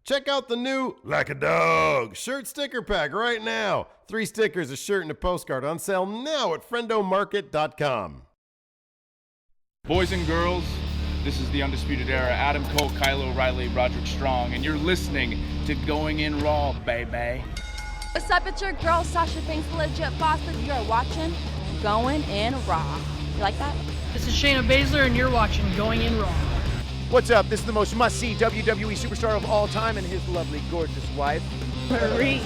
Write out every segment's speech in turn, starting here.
Check out the new Like a Dog shirt sticker pack right now. 3 stickers, a shirt, and a postcard on sale now at friendomarket.com. Boys and girls, this is the Undisputed Era. Adam Cole, Kyle O'Reilly, Roderick Strong, and you're listening to Going In Raw, baby. What's up, it's your girl, Sasha Banks, the legit boss, and you're watching Going In Raw. You like that? This is Shayna Baszler, and you're watching Going In Raw. What's up? This is the most must-see WWE superstar of all time and his lovely, gorgeous wife, Marie.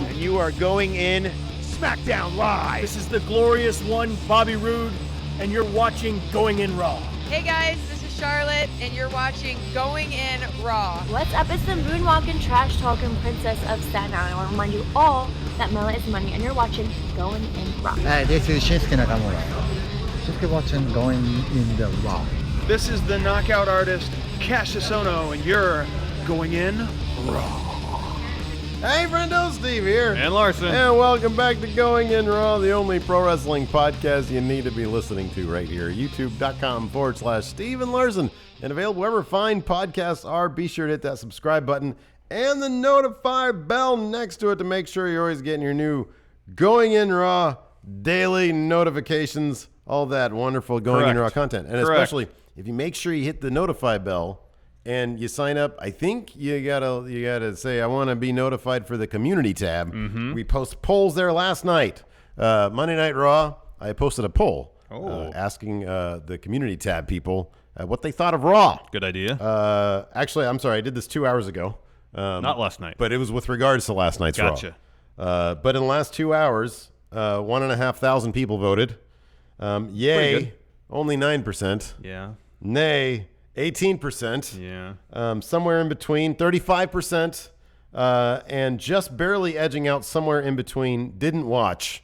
and you are going in SmackDown Live. This is the glorious one, Bobby Roode, and you're watching Going In Raw. Hey guys, this is Charlotte, and you're watching Going In Raw. What's up? It's the moonwalking, trash-talking princess of Staten Island. I want to remind you all that Mela is money, and you're watching Going In Raw. Hi, this is Shinsuke Nakamura. Shinsuke watching Going In the Raw. This is the knockout artist, Cassius Ohno, and you're Going In Raw. Hey, friendo, Steve here. And Larson. And welcome back to Going In Raw, the only pro wrestling podcast you need to be listening to right here. YouTube.com/Steve and Larson. And available wherever fine podcasts are. Be sure to hit that subscribe button and the notify bell next to it to make sure you're always getting your new Going In Raw daily notifications. All that wonderful Going In Raw content. And especially if you make sure you hit the notify bell and you sign up, I think you gotta say, I want to be notified for the community tab. Mm-hmm. We post polls there last night. Monday Night Raw, I posted a poll asking the community tab people what they thought of Raw. Good idea. Actually, I'm sorry, I did this 2 hours ago. Not last night. But it was with regards to last night's Raw. Gotcha. But in the last 2 hours, 1,500 people voted. Yay, only 9%. Yeah. Nay, 18%. Yeah. Somewhere in between, 35%. And just barely edging out somewhere in between, didn't watch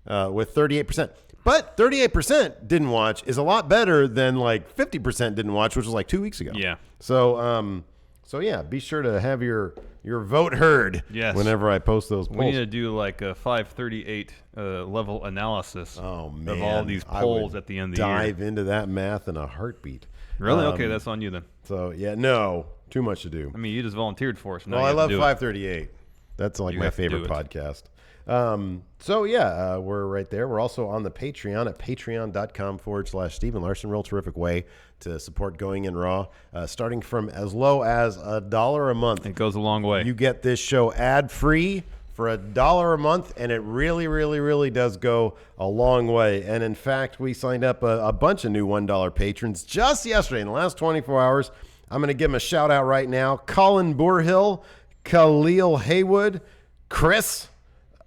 with 38%. But 38% didn't watch is a lot better than like 50% didn't watch, which was like 2 weeks ago. Yeah. So yeah, be sure to have your vote heard whenever I post those polls. We need to do like a 538 level analysis of all these polls at the end of the year. Dive into that math in a heartbeat. Really? Okay, that's on you then. So, yeah, no, too much to do. I mean, you just volunteered for us. Well, I love 538. That's like my favorite podcast. We're right there. We're also on the Patreon at patreon.com/Stephen Larson. Real terrific way to support Going In Raw. Starting from as low as $1 a month. It goes a long way. You get this show ad-free for $1 a month, and it really, really, really does go a long way. And in fact, we signed up a bunch of new $1 patrons just yesterday in the last 24 hours. I'm going to give them a shout out right now. Colin Boorhill, Khalil Haywood, Chris.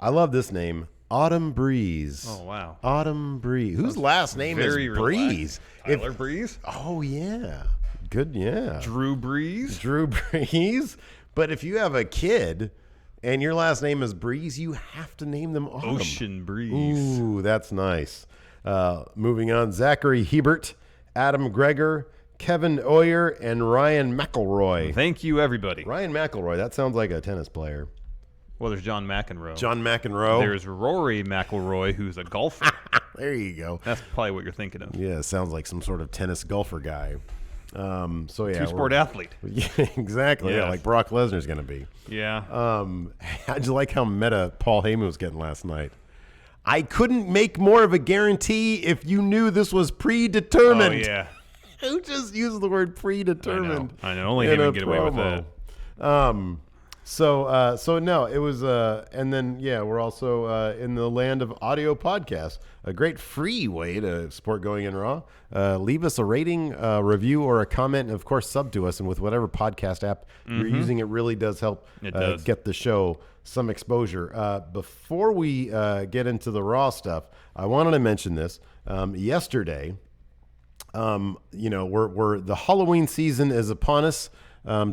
I love this name. Autumn Breeze. Oh, wow. Autumn Breeze. Whose last name is Breeze? Tyler Breeze? Oh, yeah. Good, yeah. Drew Breeze? Drew Breeze. But if you have a kid and your last name is Breeze, you have to name them Autumn. Ocean Breeze. Ooh, that's nice. Moving on. Zachary Hebert, Adam Greger, Kevin Oyer, and Ryan McElroy. Thank you, everybody. Ryan McElroy. That sounds like a tennis player. Well, there's John McEnroe. John McEnroe. There's Rory McIlroy, who's a golfer. There you go. That's probably what you're thinking of. Yeah, sounds like some sort of tennis golfer guy. Two-sport athlete. Yeah, exactly. Yes. Yeah, like Brock Lesnar's going to be. Yeah. How'd you like how meta Paul Heyman was getting last night? I couldn't make more of a guarantee if you knew this was predetermined. Oh, yeah. Who just used the word predetermined? I know. Only him can get away with that. So no, it was, and then, we're also in the land of audio podcasts, a great free way to support Going In Raw. Leave us a rating, review, or a comment, and of course, sub to us. And with whatever podcast app you're using, it really does help get the show some exposure. Before we get into the Raw stuff, I wanted to mention this. Yesterday, we're the Halloween season is upon us.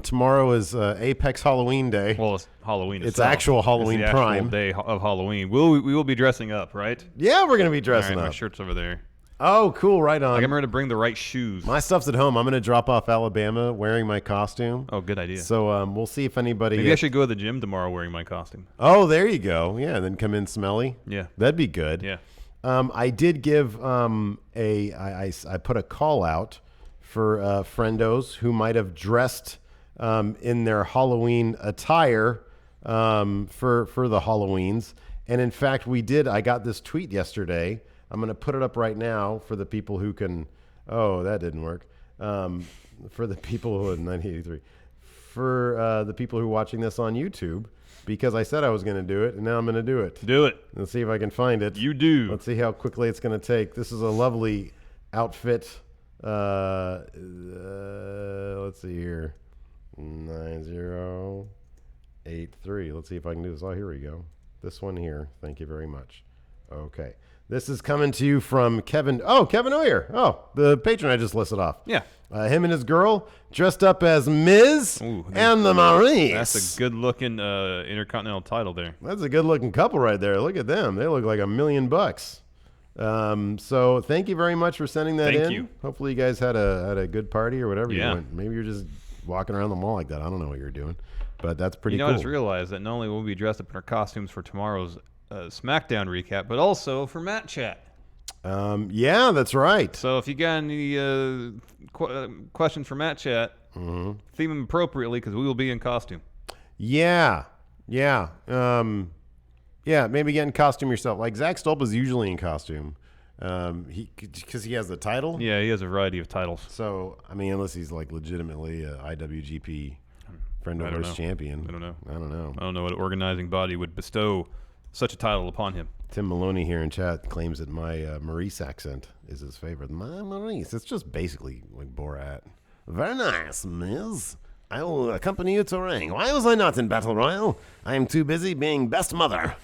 Tomorrow is Apex Halloween Day. Well, it's Halloween. It's actual Halloween it's the prime. Actual day of Halloween. We will be dressing up, right? Yeah, we're gonna be dressing up. My shirt's over there. Oh, cool! Right on. Like I'm going to bring the right shoes. My stuff's at home. I'm gonna drop off Alabama wearing my costume. Oh, good idea. So we'll see if anybody. Maybe I should go to the gym tomorrow wearing my costume. Oh, there you go. Yeah, and then come in smelly. Yeah, that'd be good. Yeah. I did give I put a call out for friendos who might have dressed in their Halloween attire for the Halloweens. And in fact, I got this tweet yesterday. I'm going to put it up right now for the people who can. Oh, that didn't work. For the people who 1983. For the people who are watching this on YouTube, because I said I was going to do it, and now I'm going to do it. Do it. Let's see if I can find it. You do. Let's see how quickly it's going to take. This is a lovely outfit. Let's see here. 9083. Let's see if I can do this. Oh, here we go. This one here. Thank you very much. Okay. This is coming to you from Kevin. Oh, Kevin Oyer. Oh, the patron I just listed off. Yeah. Him and his girl dressed up as Miz and the Maurice. That's a good-looking Intercontinental title there. That's a good-looking couple right there. Look at them. They look like $1 million. So thank you very much for sending that in. Thank you. Hopefully you guys had a good party or whatever you Yeah. went. Maybe you're just walking around the mall like that. I don't know what you're doing, but that's pretty cool. I just realized that not only will we be dressed up in our costumes for tomorrow's SmackDown recap, but also for Matt Chat. Yeah, that's right. So if you got any questions for Matt Chat, theme them appropriately because we will be in costume. Yeah. Maybe get in costume yourself. Like Zach Stolp is usually in costume. Because he has the title. Yeah, he has a variety of titles. So I mean, unless he's like legitimately a IWGP friend of ours champion. I don't know. I don't know what organizing body would bestow such a title upon him. Tim Maloney here in chat claims that my Maurice accent is his favorite. My Maurice. It's just basically like Borat. Very nice, Miz. I will accompany you to ring. Why was I not in Battle Royal? I am too busy being best mother.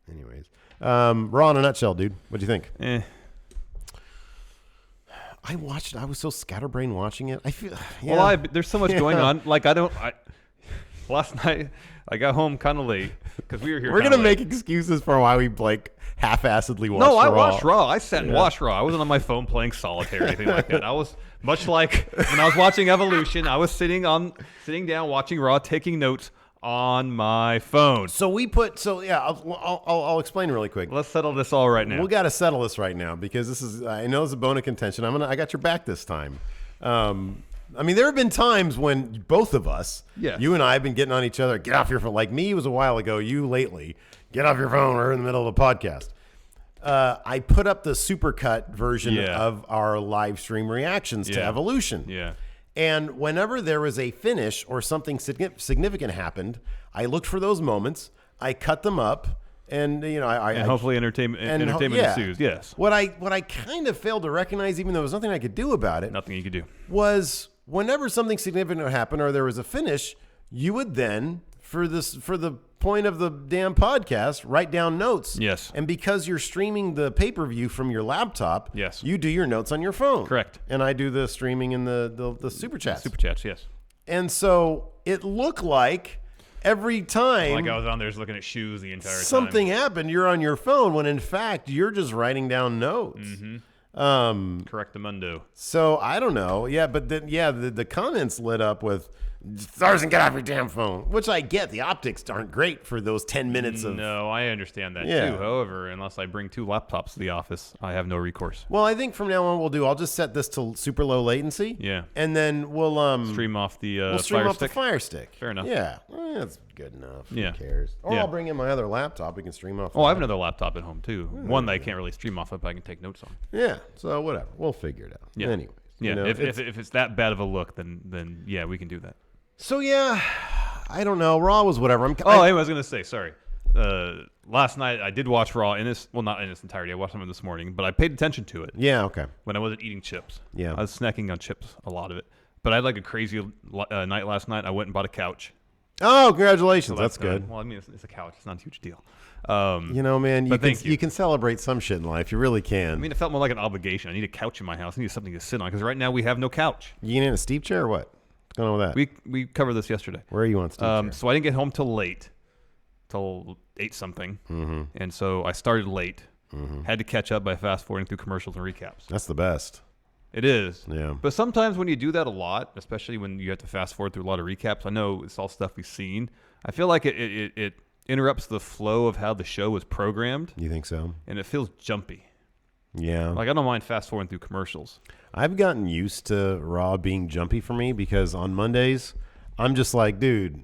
Anyways. Raw in a nutshell, dude. What'd you think? I was so scatterbrained watching it. I feel there's so much going on. Like last night I got home kind of late because we were here. We're gonna make excuses for why we like half-assedly watched. No, I watched Raw. I sat and watched Raw. I wasn't on my phone playing solitaire or anything like that. I was much like when I was watching Evolution. I was sitting down watching Raw, taking notes on my phone. I'll explain really quick. Let's settle this all right now. We got to settle this right now because this is, I know it's a bone of contention. I got your back this time. I mean, there have been times when both of us, you and I have been getting on each other. Get off your phone. Like me, it was a while ago. You lately, get off your phone. We're in the middle of a podcast. I put up the supercut version of our live stream reactions to Evolution. Yeah. And whenever there was a finish or something significant happened, I looked for those moments. I cut them up, and hopefully entertainment ensues. Yes. What I kind of failed to recognize, even though there was nothing I could do about it, nothing you could do, was whenever something significant would happen or there was a finish, you would then for the point of the damn podcast, write down notes. Yes. And because you're streaming the pay-per-view from your laptop, you do your notes on your phone. Correct. And I do the streaming in the super chats. Super chats, yes. And so it looked like every time like I was on there just looking at shoes the entire time. Something happened, you're on your phone when in fact you're just writing down notes. Mm-hmm. Correctamundo. So I don't know. Yeah, but then the comments lit up with Larson, get off your damn phone. Which I get. The optics aren't great for those 10 minutes of... No, I understand that too. However, unless I bring 2 laptops to the office, I have no recourse. Well, I think from now on I'll just set this to super low latency. Yeah. And then we'll stream off the the Fire Stick. Fair enough. Yeah. That's good enough. Yeah. Who cares? Or I'll bring in my other laptop. We can stream off. I have another laptop at home too. One that I can't really stream off of, but I can take notes on. Yeah. So whatever. We'll figure it out. Yeah. Anyways. Yeah. If it's that bad of a look, then yeah, we can do that. So yeah, I don't know. Raw was whatever. Anyway, I was gonna say sorry. Last night I did watch Raw not in its entirety. I watched some this morning, but I paid attention to it. Yeah, okay. When I wasn't eating chips. Yeah, I was snacking on chips, a lot of it. But I had like a crazy night last night. I went and bought a couch. Oh, congratulations! So that's good. Well, I mean, it's a couch. It's not a huge deal. Man, you can celebrate some shit in life. You really can. I mean, it felt more like an obligation. I need a couch in my house. I need something to sit on because right now we have no couch. You in a steep chair or what? What's going on with that? We covered this yesterday. Where are you on steep chair? So I didn't get home till 8 something, and so I started late. Had to catch up by fast forwarding through commercials and recaps. That's the best. It is. Yeah. But sometimes when you do that a lot, especially when you have to fast forward through a lot of recaps, I know it's all stuff we've seen. I feel like it interrupts the flow of how the show was programmed. You think so? And it feels jumpy. Yeah. Like, I don't mind fast forwarding through commercials. I've gotten used to Raw being jumpy for me because on Mondays, I'm just like, dude,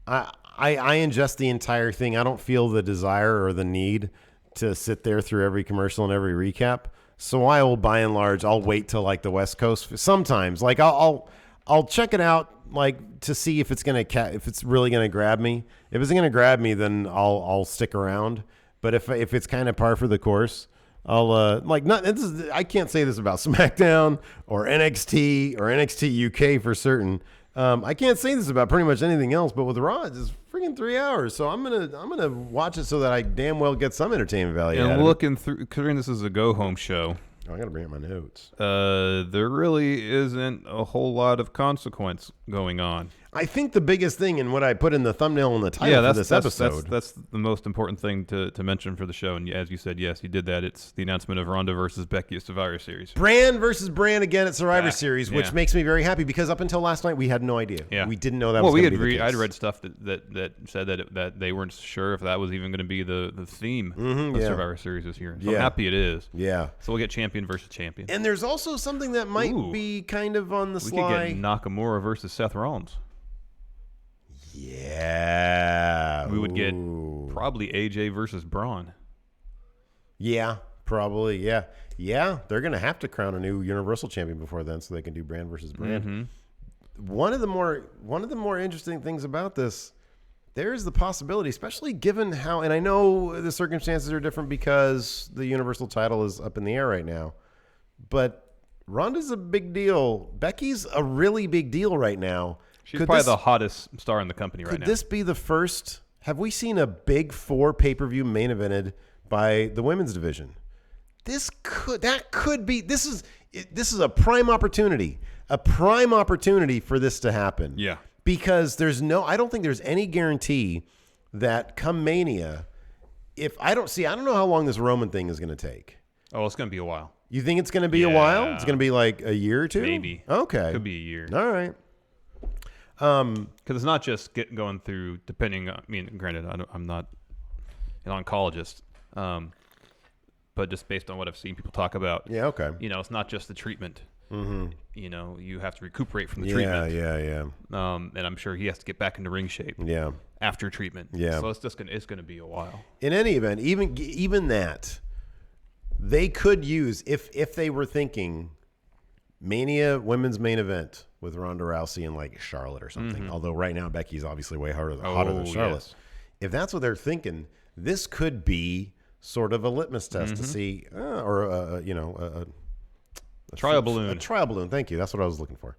I ingest the entire thing. I don't feel the desire or the need to sit there through every commercial and every recap. So I will, by and large, I'll wait till like the West Coast. Sometimes, like I'll check it out, like to see if it's if it's really gonna grab me. If it's gonna grab me, then I'll stick around. But if it's kind of par for the course, I'll I can't say this about SmackDown or NXT or NXT UK for certain. I can't say this about pretty much anything else, but with Raw, it's freaking 3 hours. So I'm gonna watch it so that I damn well get some entertainment value. And looking through, considering this is a go-home show, I gotta bring up my notes. There really isn't a whole lot of consequence going on. I think the biggest thing, and what I put in the thumbnail and the title for this episode, that's the most important thing to mention for the show. And as you said, yes, you did that. It's the announcement of Ronda versus Becky at Survivor Series. Brand versus brand again at Survivor Series, which makes me very happy because up until last night we had no idea. Yeah. We didn't know that was going to be the case. I'd read stuff that said that they weren't sure if that was even going to be the theme of Survivor Series this year. So I'm happy it is. Yeah. So we'll get champion versus champion. And there's also something that might be kind of on the sly. We could get Nakamura versus Seth Rollins. Yeah. We would get probably AJ versus Braun. Yeah, probably. Yeah. Yeah, they're going to have to crown a new Universal Champion before then so they can do brand versus brand. Mm-hmm. One of the more interesting things about this, there is the possibility, especially given how, and I know the circumstances are different because the Universal title is up in the air right now, but Ronda's a big deal. Becky's a really big deal right now. She's probably the hottest star in the company right now. Could this be the first? Have we seen a big 4 pay-per-view main evented by the women's division? This is a prime opportunity for this to happen. Yeah. Because I don't think there's any guarantee that come Mania, I don't know how long this Roman thing is going to take. Oh, it's going to be a while. You think it's going to be a while? It's going to be like a year or two? Maybe. Okay. Could be a year. All right. Because it's not just going through, depending on, granted, I'm not an oncologist, but just based on what I've seen people talk about. Yeah, okay. It's not just the treatment. Mm-hmm. You have to recuperate from the treatment. Yeah. And I'm sure he has to get back into ring shape. Yeah. After treatment. Yeah. So it's going to be a while. In any event, even that, they could use, if they were thinking Mania women's main event with Ronda Rousey and like Charlotte or something. Mm-hmm. Although right now Becky's obviously way hotter than Charlotte. Yes. If that's what they're thinking, this could be sort of a litmus test to see, a trial balloon. A trial balloon. Thank you. That's what I was looking for.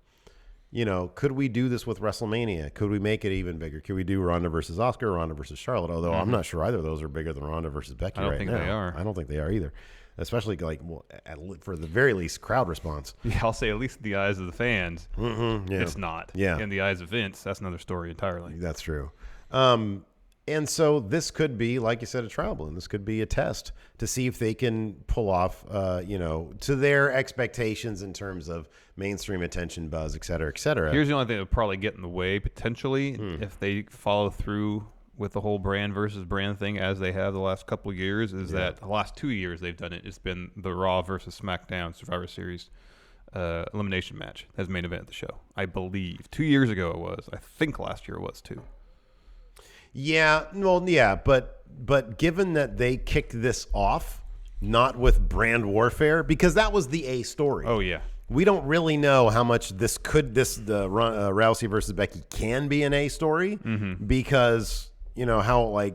Could we do this with WrestleMania? Could we make it even bigger? Could we do Ronda versus Oscar, Ronda versus Charlotte? Although I'm not sure either of those are bigger than Ronda versus Becky right now. I don't think they are. I don't think they are either. Especially for the very least, crowd response. Yeah, I'll say at least in the eyes of the fans, it's not. Yeah. In the eyes of Vince, that's another story entirely. That's true. And so this could be, like you said, a trial balloon. This could be a test to see if they can pull off, to their expectations in terms of mainstream attention, buzz, et cetera, et cetera. Here's the only thing that would probably get in the way, potentially, if they follow through with the whole brand versus brand thing as they have the last couple of years, is that the last 2 years they've done it. It's been the Raw versus SmackDown Survivor Series elimination match as main event of the show. I believe 2 years ago it was. I think last year it was too. Yeah, well, yeah, but given that they kicked this off, not with brand warfare, because that was the A story. Oh yeah, we don't really know how much the Rousey versus Becky can be an A story because how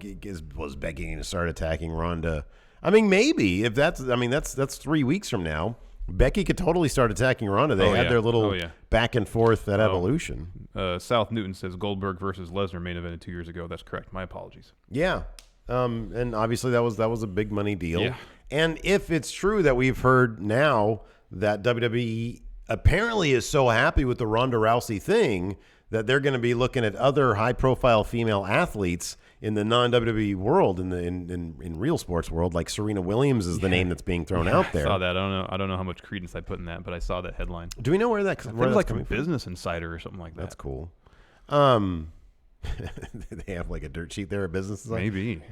was Becky going to start attacking Ronda? I mean, maybe if that's 3 weeks from now. Becky could totally start attacking Ronda. They had their little back and forth at Evolution. South Newton says Goldberg versus Lesnar main evented 2 years ago. That's correct. My apologies. Yeah. And obviously that was a big money deal. Yeah. And if it's true that we've heard now that WWE apparently is so happy with the Ronda Rousey thing that they're going to be looking at other high-profile female athletes in the non-WWE world, in real sports world, like Serena Williams is the name that's being thrown out there. I saw that. I don't know how much credence I put in that, but I saw that headline. Do we know where that? It was like a Business Insider or something like that. That's cool. They have like a dirt sheet there, a Business Insider? Maybe.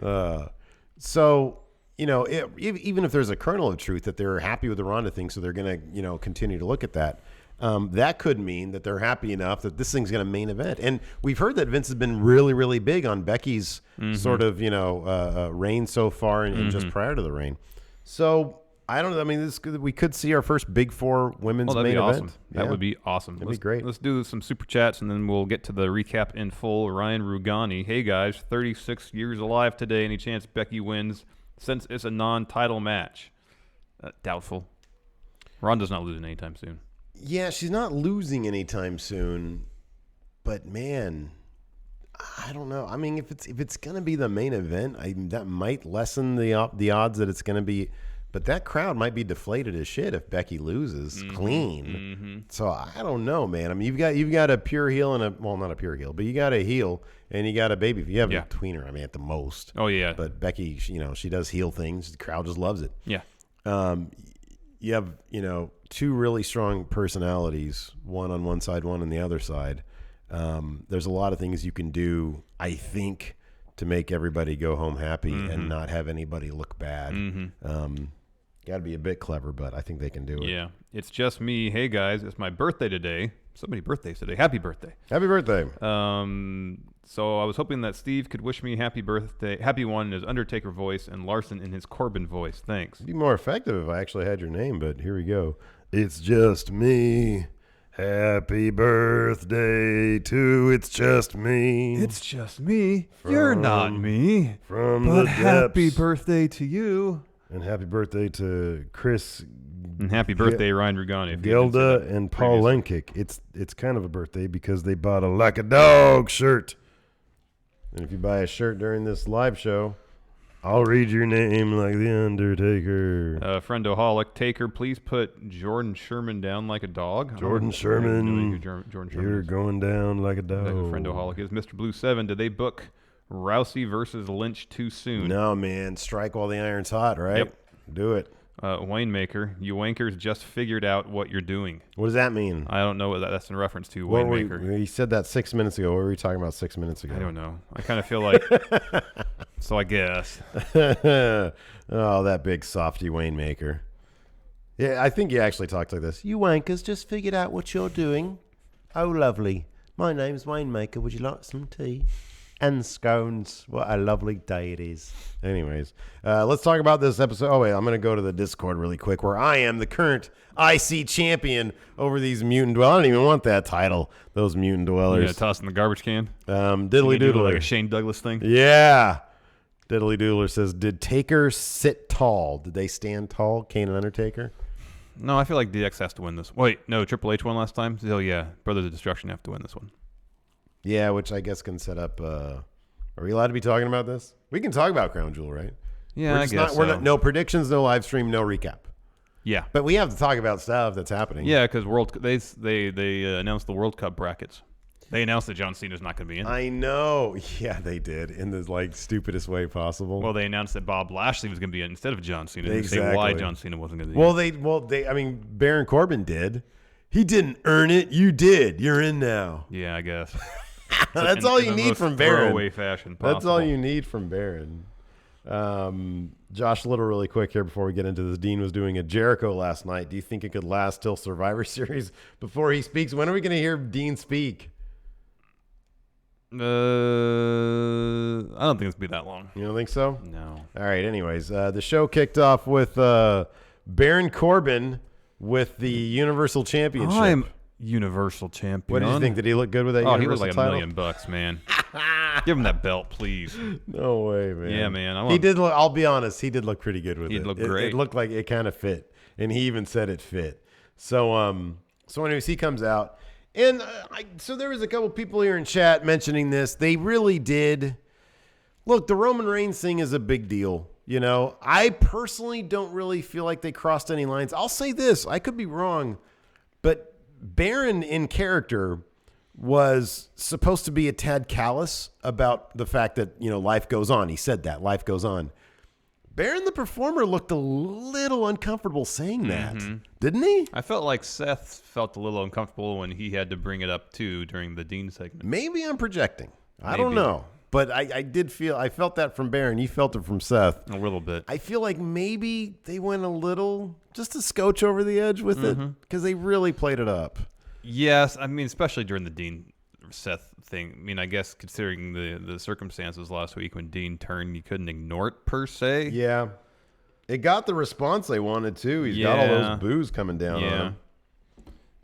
So even if there's a kernel of truth that they're happy with the Ronda thing, so they're going to, continue to look at that. That could mean that they're happy enough that this thing's going to main event. And we've heard that Vince has been really, really big on Becky's sort of, reign so far and just prior to the reign. So I don't know. I mean, we could see our first Big Four women's main event. That would be awesome. That'd be great. Let's do some super chats, and then we'll get to the recap in full. Ryan Rugani. Hey, guys, 36 years alive today. Any chance Becky wins since it's a non-title match? Doubtful. Ronda's not losing anytime soon. Yeah, she's not losing anytime soon. But, man, I don't know. I mean, if it's going to be the main event, that might lessen the odds that it's going to be. But that crowd might be deflated as shit if Becky loses clean. So I don't know, man. I mean, you've got a pure heel and not a pure heel, but you got a heel and you got a baby. You have a tweener. I mean, at the most. Oh yeah. But Becky, she does heel things. The crowd just loves it. Yeah. You have two really strong personalities, one on one side, one on the other side. There's a lot of things you can do, I think, to make everybody go home happy and not have anybody look bad. Got to be a bit clever, but I think they can do it. Yeah. It's just me. Hey, guys, it's my birthday today. So many birthdays today. Happy birthday. Happy birthday. So I was hoping that Steve could wish me happy birthday, happy one in his Undertaker voice and Larson in his Corbin voice. Thanks. It'd be more effective if I actually had your name, but here we go. It's just me. Happy birthday to It's Just Me. It's just me. You're not me. From but the happy depths. Birthday to you. And happy birthday to Chris. And happy birthday, Ryan Rugani. Gilda and Paul Lenkick. It's kind of a birthday because they bought a Like a Dog shirt. And if you buy a shirt during this live show, I'll read your name like the Undertaker. Friendoholic, Taker, please put Jordan Sherman down like a dog. Jordan Sherman, Jordan you're going down like a dog. Friendoholic is Mr. Blue 7. Did they book Rousey versus Lynch too soon? No, man. Strike while the iron's hot, right? Yep. Do it. Winemaker, you wankers just figured out what you're doing. What does that mean? I don't know what that's in reference to. Winemaker. He said that 6 minutes ago. What were we talking about 6 minutes ago? I don't know. I kind of feel like... So I guess. Oh, that big softy Winemaker. Yeah, I think you actually talked like this. You wankers just figured out what you're doing. Oh, lovely. My name's Winemaker. Would you like some tea? And scones. What a lovely day it is. Anyways, let's talk about this episode. Oh, wait, I'm going to go to the Discord really quick where I am the current IC champion over these mutant dwellers. I don't even want that title, those mutant dwellers. Yeah, toss in the garbage can. Diddly Doodler. Like a Shane Douglas thing. Yeah. Diddly Doodler says, did Taker sit tall? Did they stand tall, Kane and Undertaker? No, I feel like DX has to win this. Wait, no, Triple H won last time? So, yeah, Brothers of Destruction have to win this one. Yeah, which I guess can set up. Are we allowed to be talking about this? We can talk about Crown Jewel, right? Yeah, I guess we're not. No predictions, no live stream, no recap. Yeah, but we have to talk about stuff that's happening. Yeah, because they announced the World Cup brackets. They announced that John Cena's not going to be in. I know. Yeah, they did in the stupidest way possible. Well, they announced that Bob Lashley was going to be in instead of John Cena. Exactly. They say why John Cena wasn't going to be in. Well, I mean, Baron Corbin did. He didn't earn it. You did. You're in now. Yeah, I guess. That's all you need from Baron. Throwaway fashion possible. That's all you need from Baron. Josh Little, really quick here before we get into this. Dean was doing a Jericho last night. Do you think it could last till Survivor Series before he speaks? When are we going to hear Dean speak? I don't think it's going to be that long. You don't think so? No. All right. Anyways, the show kicked off with Baron Corbin with the Universal Championship. I'm Universal Champion. What did you think? Did he look good with that Universal he looked like title? $1 million, man. Give him that belt, please. No way, man. Yeah, man. He did look, I'll be honest, he did look pretty good with it. He looked great. It looked like it kind of fit, and he even said it fit. So anyways, he comes out, and so there was a couple people here in chat mentioning this. They really did. Look, the Roman Reigns thing is a big deal. You know, I personally don't really feel like they crossed any lines. I'll say this. I could be wrong, but Baron in character was supposed to be a tad callous about the fact that, life goes on. He said that life goes on. Baron, the performer, looked a little uncomfortable saying that, didn't he? I felt like Seth felt a little uncomfortable when he had to bring it up too during the Dean segment. Maybe I'm projecting. I don't know. But I felt that from Baron. You felt it from Seth. A little bit. I feel like maybe they went just a scotch over the edge with it because they really played it up. Yes, I mean, especially during the Dean Seth thing. I mean, I guess considering the circumstances last week when Dean turned, you couldn't ignore it per se. Yeah. It got the response they wanted too. He's got all those boos coming down on him.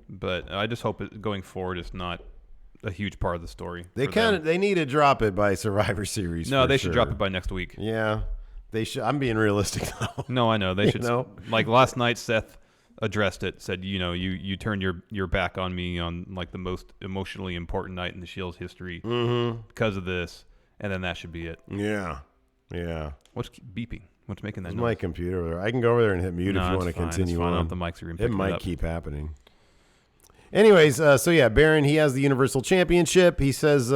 But I just hope going forward it's not a huge part of the story. They need to drop it by Survivor Series. No, they should drop it by next week. Yeah. They should. I'm being realistic though. No, I know. They should. Like last night, Seth addressed it, said, you turned your back on me on like the most emotionally important night in the Shield's history because of this, and then that should be it. Yeah. Yeah. What's beeping? What's making that noise? It's my computer. I can go over there and hit mute if you want to continue on. The mics are it might keep happening. Anyways, Baron, he has the Universal Championship. He says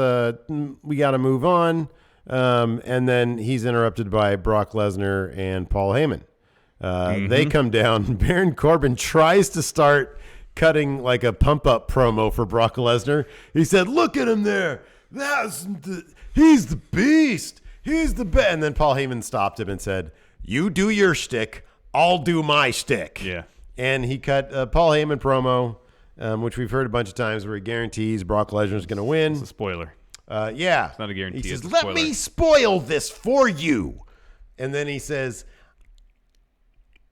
we got to move on, and then he's interrupted by Brock Lesnar and Paul Heyman. They come down. Baron Corbin tries to start cutting like a pump-up promo for Brock Lesnar. He said, "Look at him there. He's the beast. He's the best." And then Paul Heyman stopped him and said, "You do your shtick. I'll do my shtick." Yeah. And he cut a Paul Heyman promo, which we've heard a bunch of times, where he guarantees Brock Lesnar's going to win. It's a spoiler. Yeah. It's not a guarantee. He says, "Let me spoil this for you." And then he says,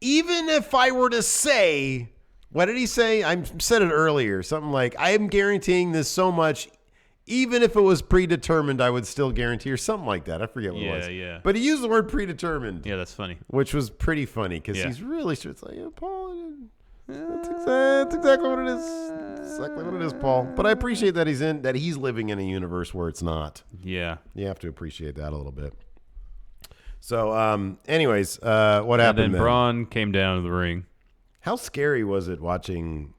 "Even if I were to say," what did he say? I said it earlier. Something like, "I am guaranteeing this so much. Even if it was predetermined, I would still guarantee," or something like that. I forget what it was. Yeah. But he used the word predetermined. Yeah, that's funny. Which was pretty funny because he's really sure. It's like, yeah, Paul, that's exactly what it is. Exactly what it is, Paul. But I appreciate that he's living in a universe where it's not. Yeah. You have to appreciate that a little bit. So, anyways, what happened And then Braun came down to the ring. How scary was it watching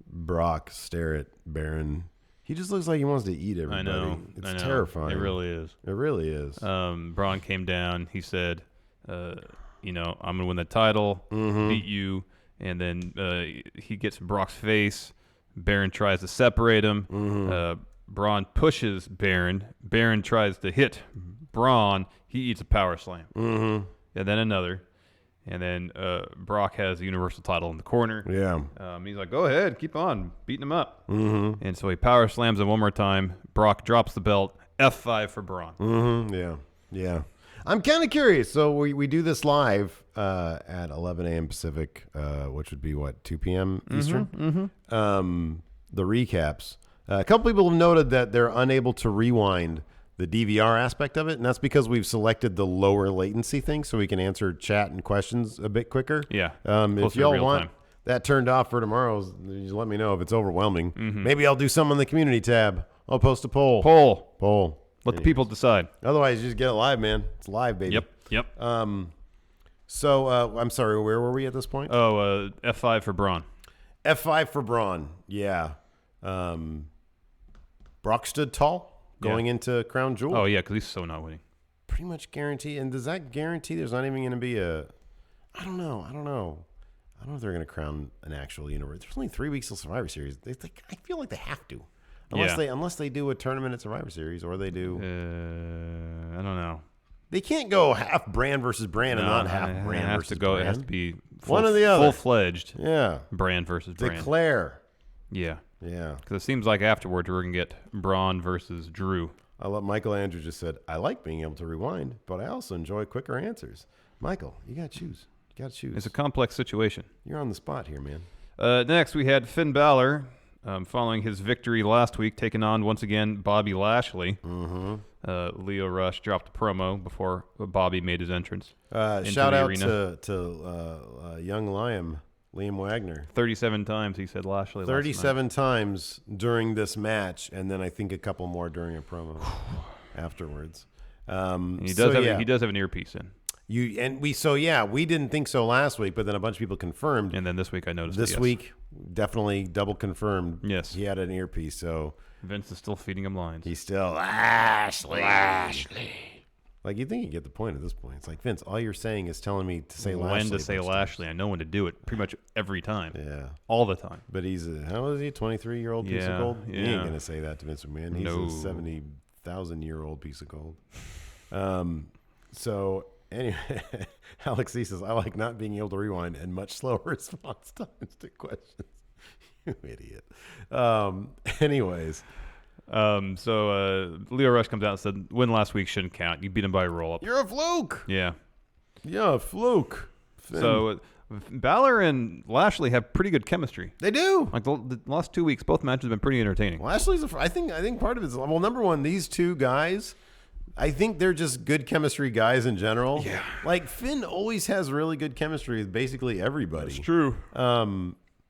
Brock stare at Baron? He just looks like he wants to eat everybody. I know. It's terrifying. It really is. It really is. Braun came down. He said, I'm going to win the title, beat you. And then he gets in Brock's face. Baron tries to separate him. Braun pushes Baron. Baron tries to hit Braun. He eats a power slam. And then another. And then Brock has the Universal title in the corner. Yeah. He's like, "Go ahead, keep on beating him up." And so he power slams him one more time. Brock drops the belt. F5 for Braun. Yeah. I'm kind of curious. So we do this live at 11 a.m. Pacific, which would be, 2 p.m. Eastern? The recaps. A couple people have noted that they're unable to rewind the DVR aspect of it, and that's because we've selected the lower latency thing so we can answer chat and questions a bit quicker. Yeah. If y'all want that turned off for tomorrow, just let me know if it's overwhelming. Maybe I'll do some on the community tab. I'll post a poll. Let the people decide. Otherwise, you just get it live, man. It's live, baby. Yep. So, I'm sorry, where were we at this point? F5 for Braun. F5 for Braun, yeah. Brock stood tall going into Crown Jewel. Oh, yeah, because he's so not winning. Pretty much guarantee. And does that guarantee there's not even going to be a... I don't know. I don't know if they're going to crown an actual universe. There's only 3 weeks of Survivor Series. I feel like they have to. Unless they do a tournament at Survivor Series, or they do... I don't know. They can't go half brand versus brand and not half brand versus brand. It has to be one or the other. Full-fledged brand versus brand. Declare. Yeah. Yeah. Because it seems like afterwards we're going to get Braun versus Drew. I love Michael Andrew just said, "I like being able to rewind, but I also enjoy quicker answers." Michael, you got to choose. It's a complex situation. You're on the spot here, man. Next, we had Finn Balor following his victory last week, taking on, once again, Bobby Lashley. Leo Rush dropped a promo before Bobby made his entrance. Shout out to young Liam Wagner. 37 times he said Lashley 37 times during this match, and then I think a couple more during a promo afterwards. He does have an earpiece in. We didn't think so last week, but then a bunch of people confirmed. And then this week I noticed This week, definitely double confirmed. Yes. He had an earpiece, so... Vince is still feeding him lines. He's still, Lashley. Like, you think you get the point at this point. It's like, Vince, all you're saying is telling me to say Lashley. When to say Lashley. I know when to do it pretty much every time. Yeah. All the time. But he's how old is he? 23-year-old piece of gold? He ain't going to say that to Vince McMahon. He's a 1,000-year-old piece of gold. So anyway, Alex C says, I like not being able to rewind and much slower response times to questions. You idiot. Anyways. So Leo Rush comes out and said, win last week shouldn't count. You beat him by a roll-up. You're a fluke. Yeah. Yeah, fluke. Finn. So Balor and Lashley have pretty good chemistry. They do. Like the last 2 weeks, both matches have been pretty entertaining. Lashley's, I think part of it is, well, number one, these two guys, I think they're just good chemistry guys in general. Yeah. Like Finn always has really good chemistry with basically everybody. That's true.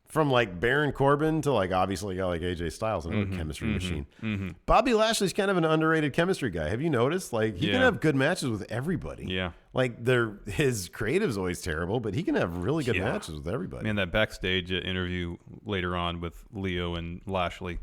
From like Baron Corbin to like obviously a guy like AJ Styles, another chemistry machine. Bobby Lashley's kind of an underrated chemistry guy. Have you noticed? Like he can have good matches with everybody. Yeah. Like his creative's always terrible, but he can have really good matches with everybody. Man, that backstage interview later on with Leo and Lashley,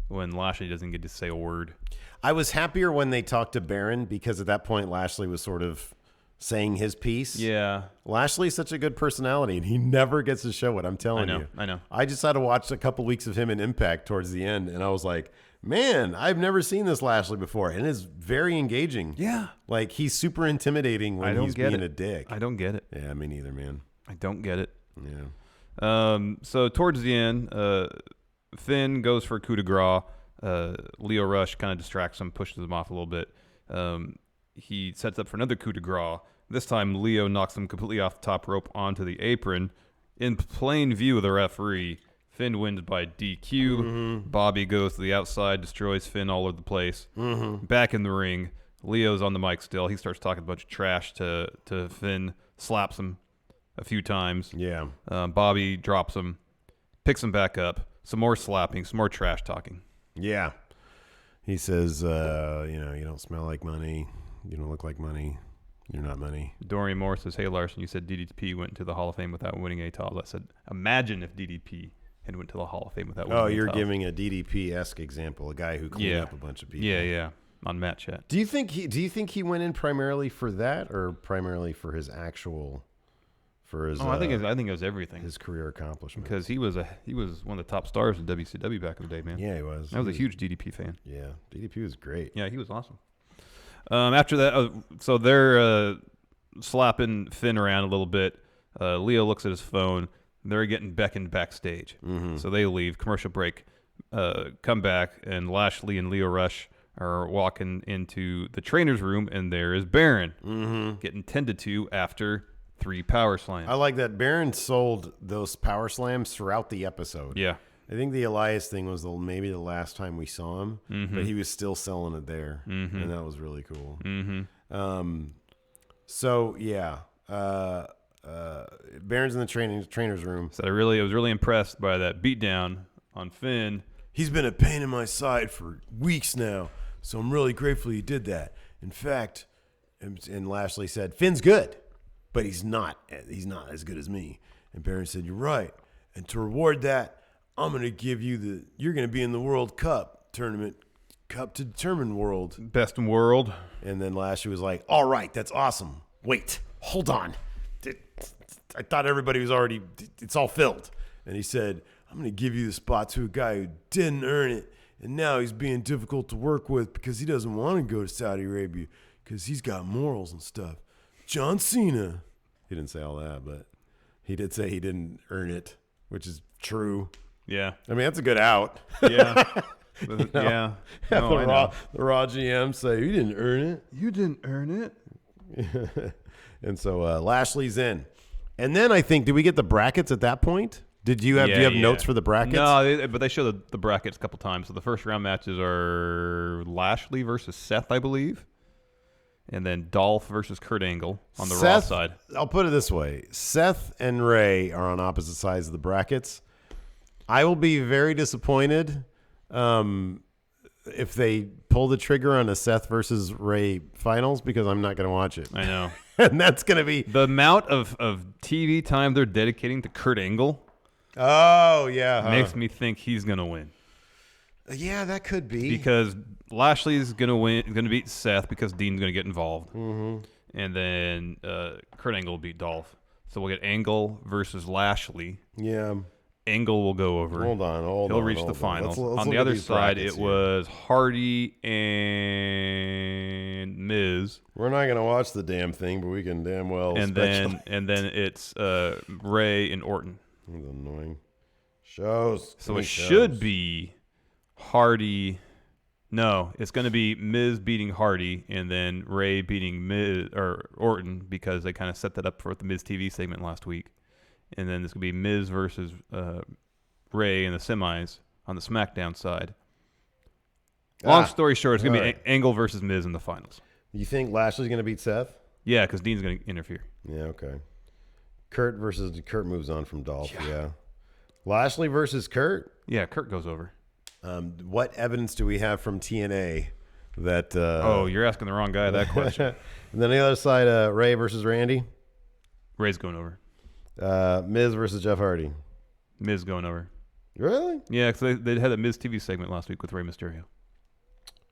when Lashley doesn't get to say a word. I was happier when they talked to Baron because at that point Lashley was sort of saying his piece. Yeah. Lashley's such a good personality, and he never gets to show it. I'm telling you. I know. I just had to watch a couple weeks of him in Impact towards the end, and I was like, man, I've never seen this Lashley before, and it's very engaging. Yeah. Like, he's super intimidating when he's being a dick. I don't get it. Yeah, me neither, man. I don't get it. Yeah. So towards the end, Finn goes for a coup de grace. Leo Rush kind of distracts him, pushes him off a little bit. He sets up for another coup de grace. This time, Leo knocks him completely off the top rope onto the apron. In plain view of the referee, Finn wins by DQ. Bobby goes to the outside, destroys Finn all over the place. Back in the ring, Leo's on the mic still. He starts talking a bunch of trash to Finn, slaps him a few times. Yeah. Bobby drops him, picks him back up. Some more slapping, some more trash talking. Yeah. He says, you don't smell like money. You don't look like money. You're not money. Dorian Moore says, hey, Larson, you said DDP went into the Hall of Fame without winning a title. I said, imagine if DDP had went to the Hall of Fame without winning a title. Oh, you're giving a DDP-esque example, a guy who cleaned up a bunch of people. Yeah, on Matt Chat. Do you think he went in primarily for that or primarily for his actual I think it was everything. His career accomplishment. Because he was one of the top stars in WCW back in the day, man. Yeah, he was. I was a huge DDP fan. Yeah, DDP was great. Yeah, he was awesome. After that, so they're slapping Finn around a little bit. Leo looks at his phone. They're getting beckoned backstage. So they leave. Commercial break. Come back, and Lashley and Leo Rush are walking into the trainer's room, and there is Baron getting tended to after 3 power slams. I like that. Baron sold those power slams throughout the episode. Yeah. I think the Elias thing was maybe the last time we saw him, but he was still selling it there, and that was really cool. So yeah, Baron's in the trainer's room. So I was really impressed by that beatdown on Finn. He's been a pain in my side for weeks now, so I'm really grateful he did that. In fact, and Lashley said, Finn's good, but he's not as good as me. And Baron said, you're right, and to reward that, I'm going to give you you're going to be in the World Cup tournament, Cup to Determine World. Best in world. And then Lashley was like, all right, that's awesome. Wait, hold on. I thought everybody was already, it's all filled. And he said, I'm going to give you the spot to a guy who didn't earn it. And now he's being difficult to work with because he doesn't want to go to Saudi Arabia because he's got morals and stuff. John Cena. He didn't say all that, but he did say he didn't earn it, which is true. Yeah. I mean, that's a good out. Yeah. Yeah. The Raw GM say, you didn't earn it. You didn't earn it. And so Lashley's in. And then I think, did we get the brackets at that point? Do you have notes for the brackets? No, but they show the brackets a couple times. So the first round matches are Lashley versus Seth, I believe. And then Dolph versus Kurt Angle on the Raw side. I'll put it this way. Seth and Ray are on opposite sides of the brackets. I will be very disappointed if they pull the trigger on a Seth versus Ray finals because I'm not going to watch it. I know. And that's going to be... The amount of TV time they're dedicating to Kurt Angle. Oh, yeah. Makes me think he's going to win. Yeah, that could be. Because Lashley's going to beat Seth because Dean's going to get involved. And then Kurt Angle will beat Dolph. So we'll get Angle versus Lashley. Yeah. Angle will go over. Hold on. He'll reach the finals. On the other side, it was Hardy and Miz. We're not gonna watch the damn thing, but we can damn well. And then it's Ray and Orton. That's annoying. Shows. So it should be Hardy. No, it's going to be Miz beating Hardy and then Ray beating Miz or Orton because they kind of set that up for the Miz TV segment last week. And then this could be Miz versus Ray in the semis on the SmackDown side. Long story short, it's going to be Angle versus Miz in the finals. You think Lashley's going to beat Seth? Yeah, because Dean's going to interfere. Yeah, okay. Kurt moves on from Dolph, yeah. Lashley versus Kurt? Yeah, Kurt goes over. What evidence do we have from TNA that... you're asking the wrong guy that question. And then the other side, Ray versus Randy? Ray's going over. Miz versus Jeff Hardy? Miz going over. Really? Yeah, because they had a Miz TV segment last week with Rey Mysterio.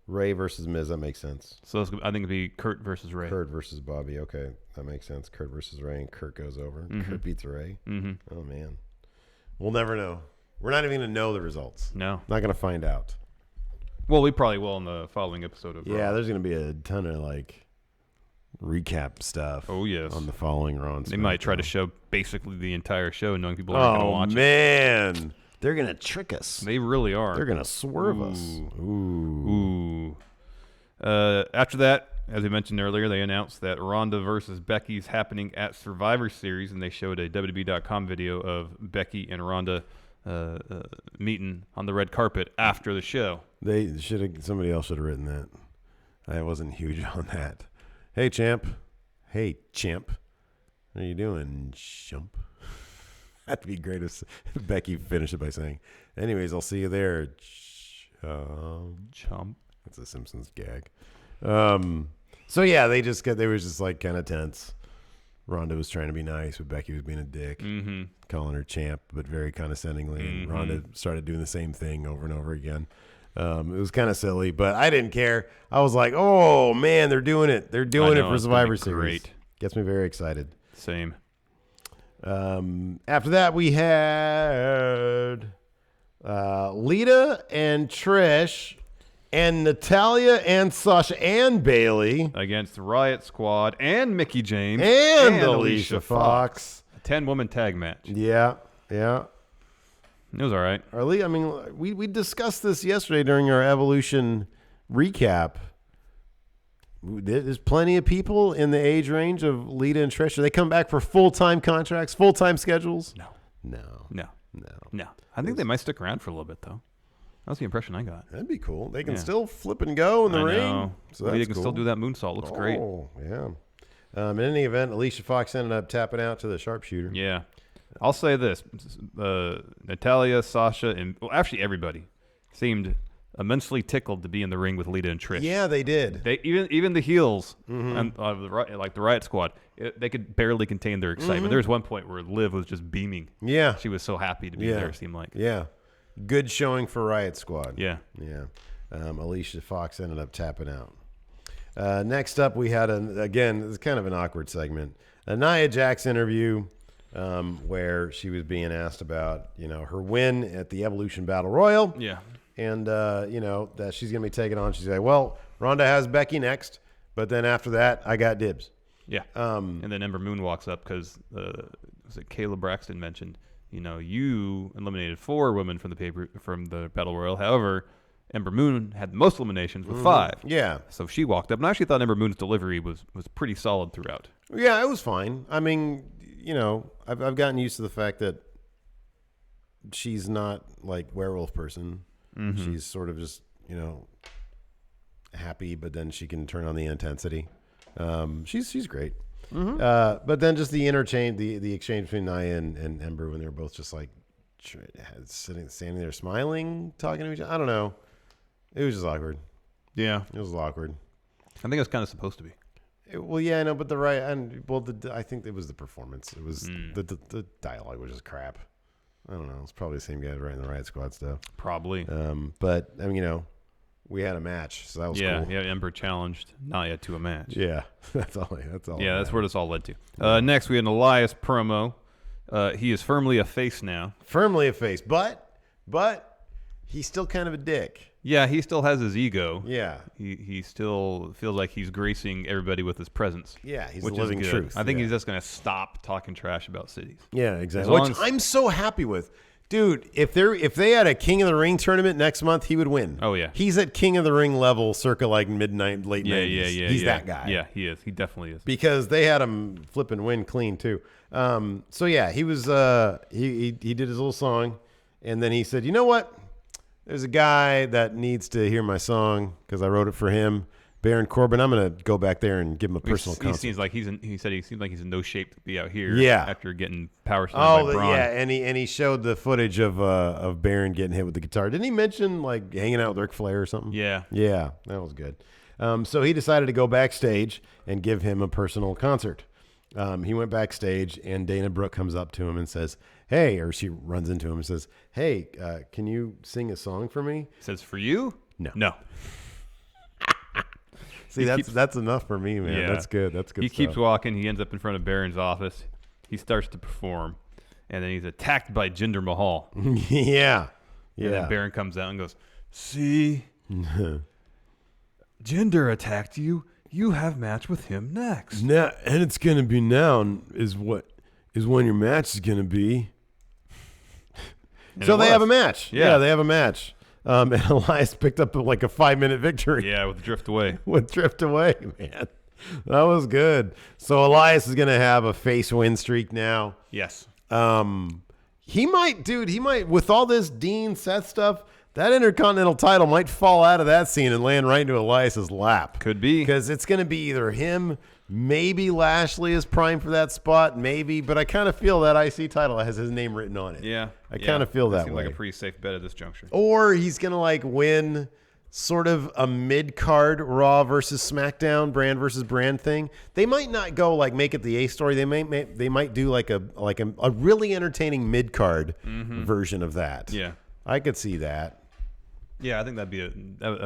Ray versus Miz, that makes sense. So I think it'd be Kurt versus Ray. Kurt versus Bobby, okay. That makes sense. Kurt versus Ray, and Kurt goes over. Mm-hmm. Kurt beats Ray. Mm-hmm. Oh, man. We'll never know. We're not even going to know the results. No. Not going to find out. Well, we probably will in the following episode of Yeah, Raw. there's going to be a ton of, recap stuff. Oh, yes. On the following Raw. They might try to show basically the entire show, knowing people aren't going to watch it. Oh, man. They're going to trick us. They really are. They're going to swerve us. Ooh. After that, as we mentioned earlier, they announced that Ronda versus Becky is happening at Survivor Series, and they showed a WWE.com video of Becky and Ronda meeting on the red carpet after the show. Somebody else should have written that. I wasn't huge on that. Hey, champ. Hey, champ. How you doing, chump? That'd be great if Becky finished it by saying, anyways, I'll see you there, chump. That's a Simpsons gag. So yeah, they were just kind of tense. Ronda was trying to be nice, but Becky was being a dick, calling her champ, but very condescendingly. And Ronda started doing the same thing over and over again. It was kind of silly, but I didn't care. I was like, oh man, they're doing it. They're doing it for Survivor Series. Great. Gets me very excited. Same. After that, we had Lita and Trish and Natalya and Sasha and Bailey against the Riot Squad and Mickie James and Alicia Fox. A 10-woman tag match. Yeah. It was all right. We discussed this yesterday during our Evolution recap. There's plenty of people in the age range of Lita and Trish. Do they come back for full-time contracts, full-time schedules? No. I think they might stick around for a little bit, though. That's the impression I got. That'd be cool. They can still flip and go in the ring. So they can still do that moonsault. Looks great. Oh, yeah. In any event, Alicia Fox ended up tapping out to the sharpshooter. Yeah. I'll say this. Natalya, Sasha, and actually everybody seemed immensely tickled to be in the ring with Lita and Trish. Yeah, they did. They even the heels, and like the Riot Squad, they could barely contain their excitement. There was one point where Liv was just beaming. Yeah. She was so happy to be there, it seemed like. Yeah. Good showing for Riot Squad. Yeah. Alicia Fox ended up tapping out. Next up, we had, it's kind of an awkward segment, a Nia Jax interview where she was being asked about, her win at the Evolution Battle Royal. Yeah. And, that she's going to be taking on. She's like, well, Ronda has Becky next, but then after that, I got dibs. Yeah. And then Ember Moon walks up because, was it Kayla Braxton mentioned, you eliminated 4 women from the Battle Royal. However, Ember Moon had the most eliminations with 5. Yeah. So she walked up, and I actually thought Ember Moon's delivery was pretty solid throughout. Yeah, it was fine. I mean, I've gotten used to the fact that she's not like werewolf person. She's sort of just, happy, but then she can turn on the intensity. She's great. But then just the interchange, the exchange between Nia and Ember when they were both just like standing there smiling, talking to each other. I don't know. It was just awkward. Yeah. It was awkward. I think it was kind of supposed to be. I think it was the performance. It was the dialogue was just crap. I don't know. It's probably the same guy writing the Riot Squad stuff. Probably. But we had a match, so that was cool. Yeah, Ember challenged Nia to a match. Yeah, that's all. Yeah, that's where this all led to. Next, we had an Elias promo He is firmly a face now. Firmly a face, but he's still kind of a dick. Yeah, he still has his ego. Yeah. He still feels like he's gracing everybody with his presence. Yeah, he's which the living is good. truth. I think yeah. he's just going to stop talking trash about cities. Yeah, exactly. Which I'm so happy with. Dude, if they had a King of the Ring tournament next month, he would win. Oh, yeah. He's at King of the Ring level circa like midnight, late 90s. Yeah. He's that guy. Yeah, he is. He definitely is. Because they had him flip and win clean, too. So, yeah, he was he did his little song, and then he said, you know what? There's a guy that needs to hear my song because I wrote it for him, Baron Corbin. I'm going to go back there and give him a personal concert. He seems like he seems like he's in no shape to be out here. Yeah. After getting power slammed by Braun. Yeah, and he showed the footage of Baron getting hit with the guitar. Didn't he mention like hanging out with Ric Flair or something? Yeah. Yeah, that was good. So he decided to go backstage and give him a personal concert. He went backstage, and Dana Brooke comes up to him and says, hey, or she runs into him and says, hey, can you sing a song for me? He says, for you? No. See, that's enough for me, man. Yeah. That's good. That's good He stuff. keeps walking. He ends up in front of Baron's office. He starts to perform, and then he's attacked by Jinder Mahal. Yeah. And then Baron comes out and goes, see, Jinder attacked you. You have match with him next. Now, and it's going to be now is when your match is going to be. So they have a match. Yeah, they have a match. And Elias picked up like a 5-minute victory. Yeah, with Drift Away. With Drift Away, man. That was good. So Elias is going to have a face win streak now. Yes. He might, with all this Dean Seth stuff, that Intercontinental title might fall out of that scene and land right into Elias's lap. Could be. Because it's going to be either him, maybe Lashley is primed for that spot, maybe, but I kind of feel that IC title has his name written on it. Yeah. I kind of feel that seems way. like a pretty safe bet at this juncture. Or he's going to like win sort of a mid-card Raw versus SmackDown, brand versus brand thing. They might not go like make it the A story. They might do like a really entertaining mid-card version of that. Yeah. I could see that. Yeah, I think that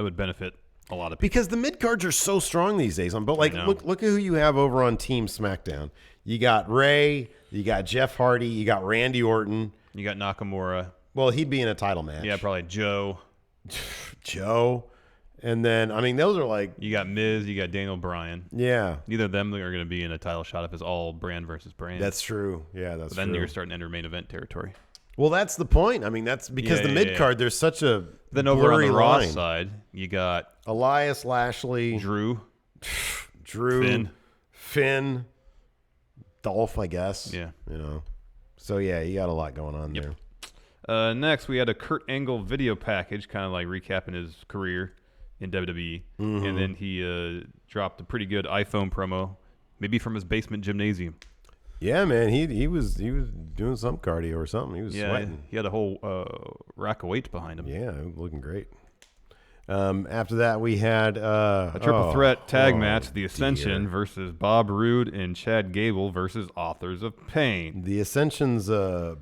would benefit a lot of people. Because the mid-cards are so strong these days. But like look at who you have over on Team SmackDown. You got Ray, you got Jeff Hardy, you got Randy Orton. You got Nakamura. Well, he'd be in a title match. Yeah, probably Joe. And then, I mean, those are like... You got Miz, you got Daniel Bryan. Yeah. Neither of them are going to be in a title shot if it's all brand versus brand. That's true. Yeah, that's true. Then you're starting to enter main event territory. Well, that's the point. I mean, that's because the mid-card, there's such a Then over on the Raw line. side, you got... Elias, Lashley. Drew. Finn. Dolph, I guess. Yeah. You know. So, yeah, you got a lot going on there. Next, we had a Kurt Angle video package, kind of like recapping his career in WWE. And then he dropped a pretty good iPhone promo, maybe from his basement gymnasium. Yeah, man, he was doing some cardio or something. He was sweating. He had a whole rack of weights behind him. Yeah, looking great. After that, we had a triple threat tag match: The Ascension versus Bob Roode and Chad Gable versus Authors of Pain. The Ascension's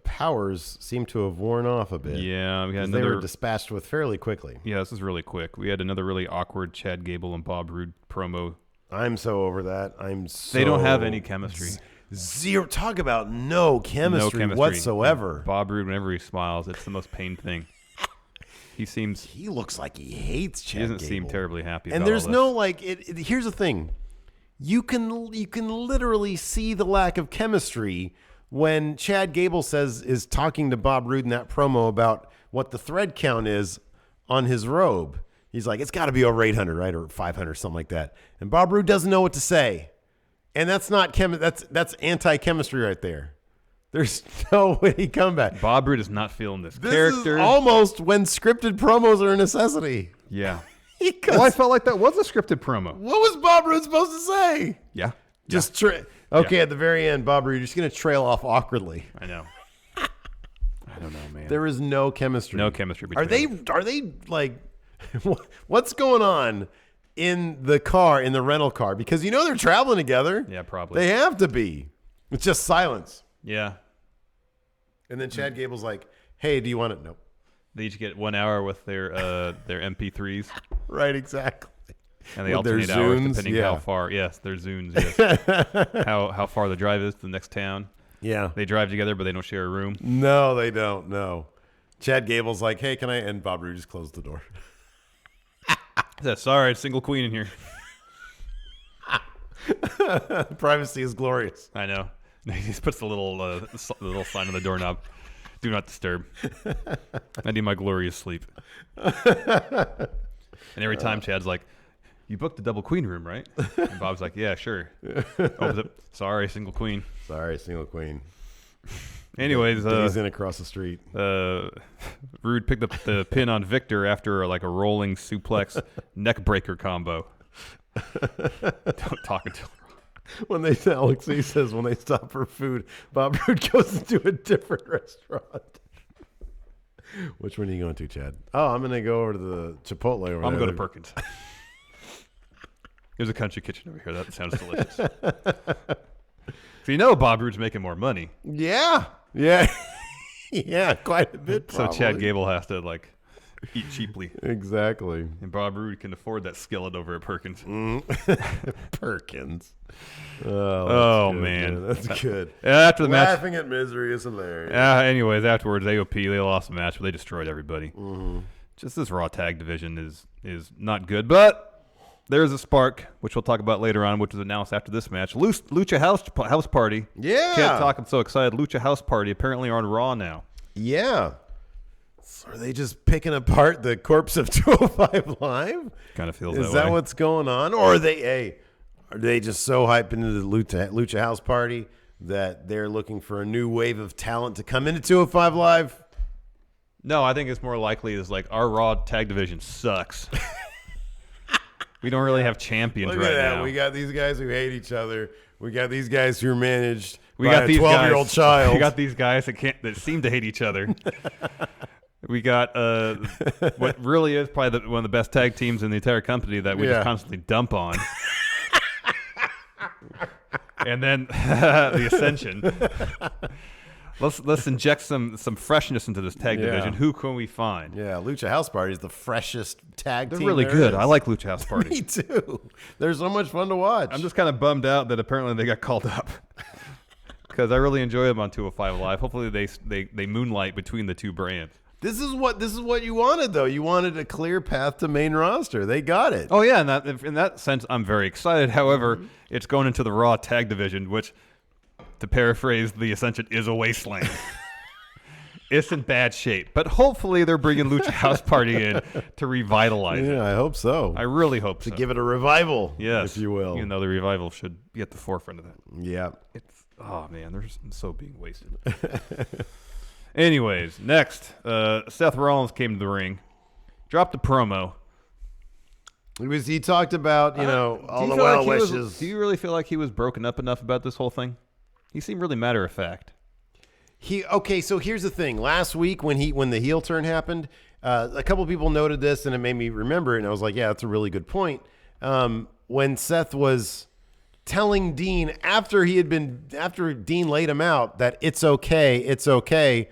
powers seem to have worn off a bit. Yeah, we had they were dispatched with fairly quickly. Yeah, this is really quick. We had another really awkward Chad Gable and Bob Roode promo. I'm so over that. They don't have any chemistry. Zero. Talk about no chemistry whatsoever. Bob Roode, whenever he smiles, it's the most pain thing. He looks like he hates Chad He doesn't Gable. seem terribly happy And about there's all no like here's the thing. You can literally see the lack of chemistry when Chad Gable is talking to Bob Roode in that promo about what the thread count is on his robe. He's like, it's got to be over 800, right? Or 500, something like that. And Bob Roode doesn't know what to say. And that's not that's anti-chemistry right there. There's no way he come back. Bob Roode is not feeling this This character. is almost when scripted promos are a necessity. Yeah. Well, I felt like that was a scripted promo. What was Bob Roode supposed to say? Yeah. Just at the very end, Bob Roode, you're just going to trail off awkwardly. I know. I don't know, man. There is no chemistry. No chemistry between them. Are they like what's going on in the rental car? Because they're traveling together. Yeah, probably. They have to be. It's just silence. Yeah. And then Chad Gable's like, "Hey, do you want it?" Nope. They each get 1 hour with their MP3s. Right, exactly. And they With their alternate hours Zunes, depending yeah. how far. Yes, their Zunes. Yes. how far the drive is to the next town. Yeah. They drive together, but they don't share a room. No, they don't. No. Chad Gable's like, hey, can I? And Bob Roode just closed the door. Sorry, it's single queen in here. Privacy is glorious. I know. He just puts the little sign on the doorknob. Do not disturb. I need my glorious sleep. And every time Chad's like, you booked the double queen room, right? And Bob's like, yeah, sure. Sorry, single queen. Sorry, single queen. Anyways, he's in across the street. Rude picked up the pin on Victor after like a rolling suplex neck breaker combo. Don't talk until when they he says when they stop for food, Bob Roode goes into a different restaurant. Which one are you going to, Chad? Oh, I'm gonna go over to the Chipotle over there. I'm gonna go to Perkins. There's a country kitchen over here. That sounds delicious. So you know Bob Roode's making more money. Yeah, quite a bit. So Chad Gable has to like eat cheaply. Exactly. And Bob Roode can afford that skillet over at Perkins. Perkins. Oh good, man, that's good. After the match, laughing at misery is hilarious. Anyways, afterwards, AOP they lost the match, but they destroyed everybody. Mm-hmm. Just this Raw tag division is not good, but there's a spark, which we'll talk about later on, which was announced after this match. Lucha House Party. Yeah. Can't talk. I'm so excited. Lucha House Party apparently are on Raw now. Yeah. So are they just picking apart the corpse of 205 Live? Kind of feels that way. Is that what's going on? Or are they just so hyped into the Lucha House Party that they're looking for a new wave of talent to come into 205 Live? No, I think it's more likely is like our Raw tag division sucks. We don't really have champions Look right at that. now. We got these guys who hate each other. We got these guys who are managed We by got a these 12-year-old guys, child. We got these guys that seem to hate each other. We got what really is probably one of the best tag teams in the entire company that we just constantly dump on. And then the Ascension. Let's inject some freshness into this tag division. Who can we find? Yeah, Lucha House Party is the freshest tag team. They're really good. I like Lucha House Party. Me too. They're so much fun to watch. I'm just kind of bummed out that apparently they got called up because I really enjoy them on 205 Live. Hopefully they moonlight between the two brands. This is what you wanted, though. You wanted a clear path to main roster. They got it. Oh yeah, in that sense, I'm very excited. However, it's going into the Raw tag division, which, to paraphrase the Ascension, is a wasteland. It's in bad shape, but hopefully they're bringing Lucha House Party in to revitalize it. Yeah, I hope so. I really hope so. To give it a revival, yes, if you will. Even though the revival should be at the forefront of that. Yeah. Oh man, they're so being wasted. Anyways, next, Seth Rollins came to the ring, dropped a promo. He talked about all the well wishes. Do you really feel like he was broken up enough about this whole thing? He seemed really matter of fact. So here's the thing. Last week when the heel turn happened, a couple of people noted this and it made me remember it, and I was like, yeah, that's a really good point. When Seth was telling Dean after Dean laid him out that it's okay.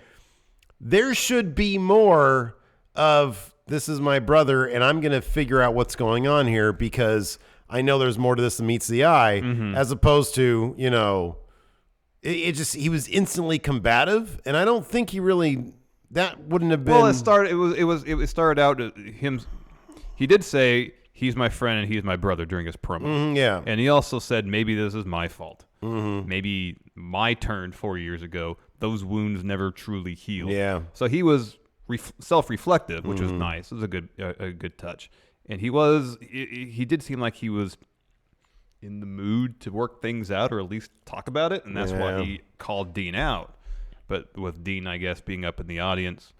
There should be more of this is my brother and I'm going to figure out what's going on here because I know there's more to this than meets the eye, as opposed to, he was instantly combative, and I don't think that wouldn't have been. Well, it started out him. He did say he's my friend and he's my brother during his promo. Yeah, and he also said maybe this is my fault. Maybe my turn 4 years ago. Those wounds never truly healed. Yeah. So he was self-reflective, which was nice. It was a good touch, and he did seem like he was in the mood to work things out or at least talk about it, and that's why he called Dean out. But with Dean, I guess, being up in the audience,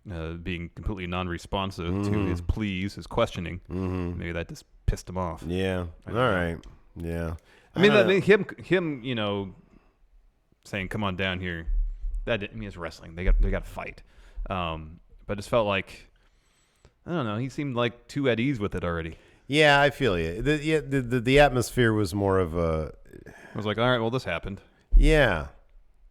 being completely non-responsive to his pleas, his questioning, maybe that just pissed him off. Yeah. All right. Yeah. I mean, him, saying "come on down here," it's wrestling. They got to fight. But it felt like, I don't know. He seemed like too at ease with it already. Yeah, I feel you. The atmosphere was more of a. I was like, all right, well, this happened. Yeah,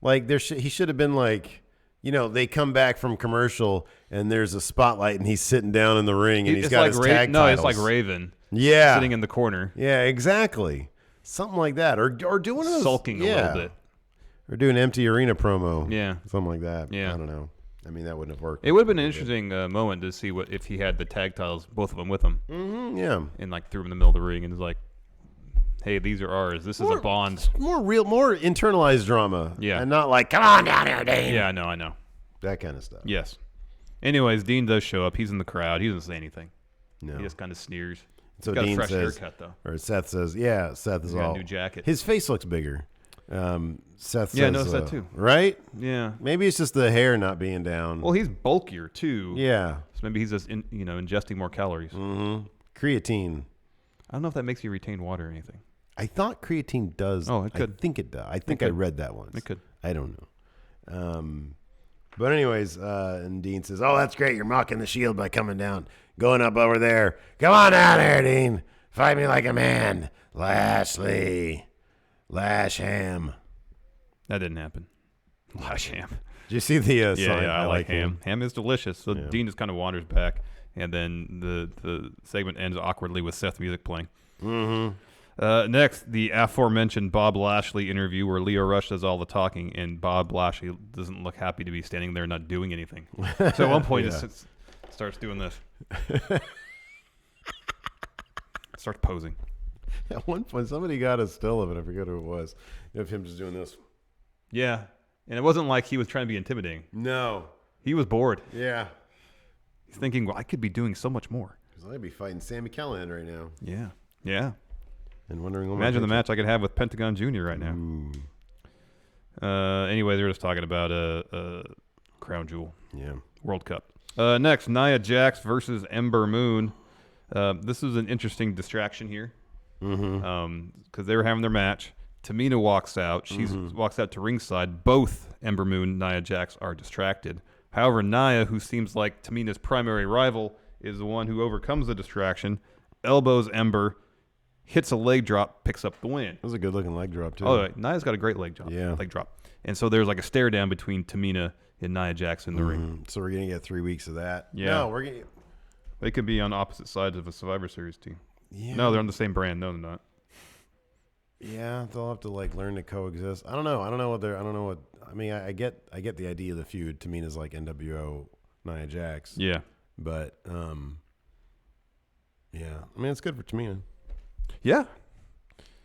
like he should have been like, they come back from commercial and there's a spotlight and he's sitting down in the ring and he's got his tag titles. No, it's like Raven. Yeah, sitting in the corner. Yeah, exactly. Something like that, or doing sulking a little bit. Or do an empty arena promo. Yeah. Something like that. Yeah. I don't know. I mean, that wouldn't have worked. It would have been an interesting moment to see if he had the tag titles, both of them with him. Mm-hmm, yeah. And like threw him in the middle of the ring and was like, hey, these are ours. This is a bond. More internalized drama. Yeah. And not like, come on down here, Dean. Yeah, I know. That kind of stuff. Yes. Anyways, Dean does show up. He's in the crowd. He doesn't say anything. No. He just kind of sneers. So He's got Dean a fresh says, haircut, though. Or Seth says, yeah, Seth is He's got all. a new jacket. His face looks bigger. Seth says, Yeah, I noticed that too. Right? Yeah. Maybe it's just the hair not being down. Well, he's bulkier, too. Yeah. So maybe he's just, ingesting more calories. Mm-hmm. Creatine. I don't know if that makes you retain water or anything. I thought creatine does. Oh, it could. I think it does. I think I read that once. It could. I don't know. But anyways, and Dean says, oh, that's great. You're mocking the Shield by coming down, going up over there. Come on down here, Dean. Fight me like a man. Lashley. Lasham. That didn't happen. Lasham. Did you see the sign? I like ham. Ham is delicious. So Dean just kind of wanders back, and then the segment ends awkwardly with Seth music playing. Mm-hmm. Next, the aforementioned Bob Lashley interview where Leo Rush does all the talking, and Bob Lashley doesn't look happy to be standing there not doing anything. So at one point, he just starts doing this. Starts posing. At one point, somebody got a still of it. I forget who it was. Of him just doing this. Yeah. And it wasn't like he was trying to be intimidating. No. He was bored. Yeah. He's thinking, well, I could be doing so much more. Because I'd be fighting Sami Callihan right now. Yeah. Yeah. And wondering what Imagine the match I could have with Pentagon Jr. right now. Anyway, they were just talking about Crown Jewel. Yeah. World Cup. Next, Nia Jax versus Ember Moon. This is an interesting distraction here. Because they were having their match. Tamina walks out. She walks out to ringside. Both Ember Moon and Nia Jax are distracted. However, Nia, who seems like Tamina's primary rival, is the one who overcomes the distraction, elbows Ember, hits a leg drop, picks up the win. That was a good-looking leg drop, too. Oh, Nia's got a great leg drop. Yeah. Leg drop. And so there's like a stare down between Tamina and Nia Jax in the ring. So we're going to get 3 weeks of that. Yeah. No, we're going to... They could be on opposite sides of a Survivor Series team. Yeah. No, they're on the same brand. No, they're not. Yeah, they'll have to like learn to coexist. I don't know what I mean, I get the idea of the feud. Tamina's like NWO Nia Jax. Yeah. But yeah. I mean, it's good for Tamina. Yeah.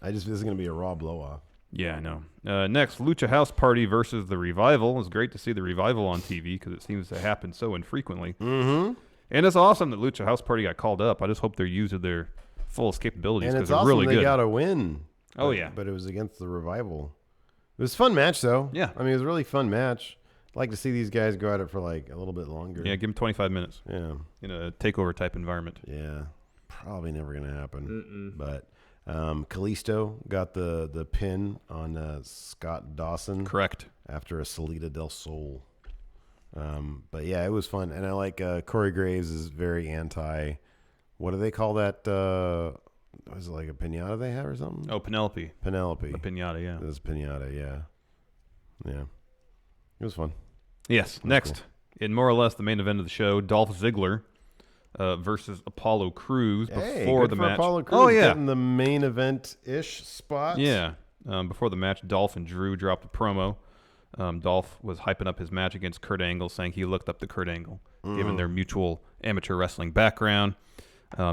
This is going to be a Raw blow-off. Yeah, I know. Next, Lucha House Party versus The Revival. It was great to see The Revival on TV because it seems to happen so infrequently. Mm-hmm. And it's awesome that Lucha House Party got called up. I just hope they're using their fullest capabilities And because it's they're awesome really they good. got a win. Oh, yeah. But it was against The Revival. It was a fun match, though. Yeah. I mean, it was a really fun match. I'd like to see these guys go at it for like a little bit longer. Yeah, give them 25 minutes. Yeah. In a takeover type environment. Yeah. Probably never going to happen. But Kalisto got the pin on Scott Dawson. Correct. After a Salida del Sol. But yeah, it was fun. And I like Corey Graves is very anti. What do they call that? Was it like a pinata they have or something? Oh, Penelope. Penelope. A pinata, yeah. It was pinata, yeah. Yeah. It was fun. Yes. Next, cool. in more or less the main event of the show, Dolph Ziggler versus Apollo Crews before the match. Apollo Crews oh, yeah. Getting the main event-ish spot. Yeah. Before the match, Dolph and Drew dropped a promo. Dolph was hyping up his match against Kurt Angle, saying he looked up to Kurt Angle, given their mutual amateur wrestling background.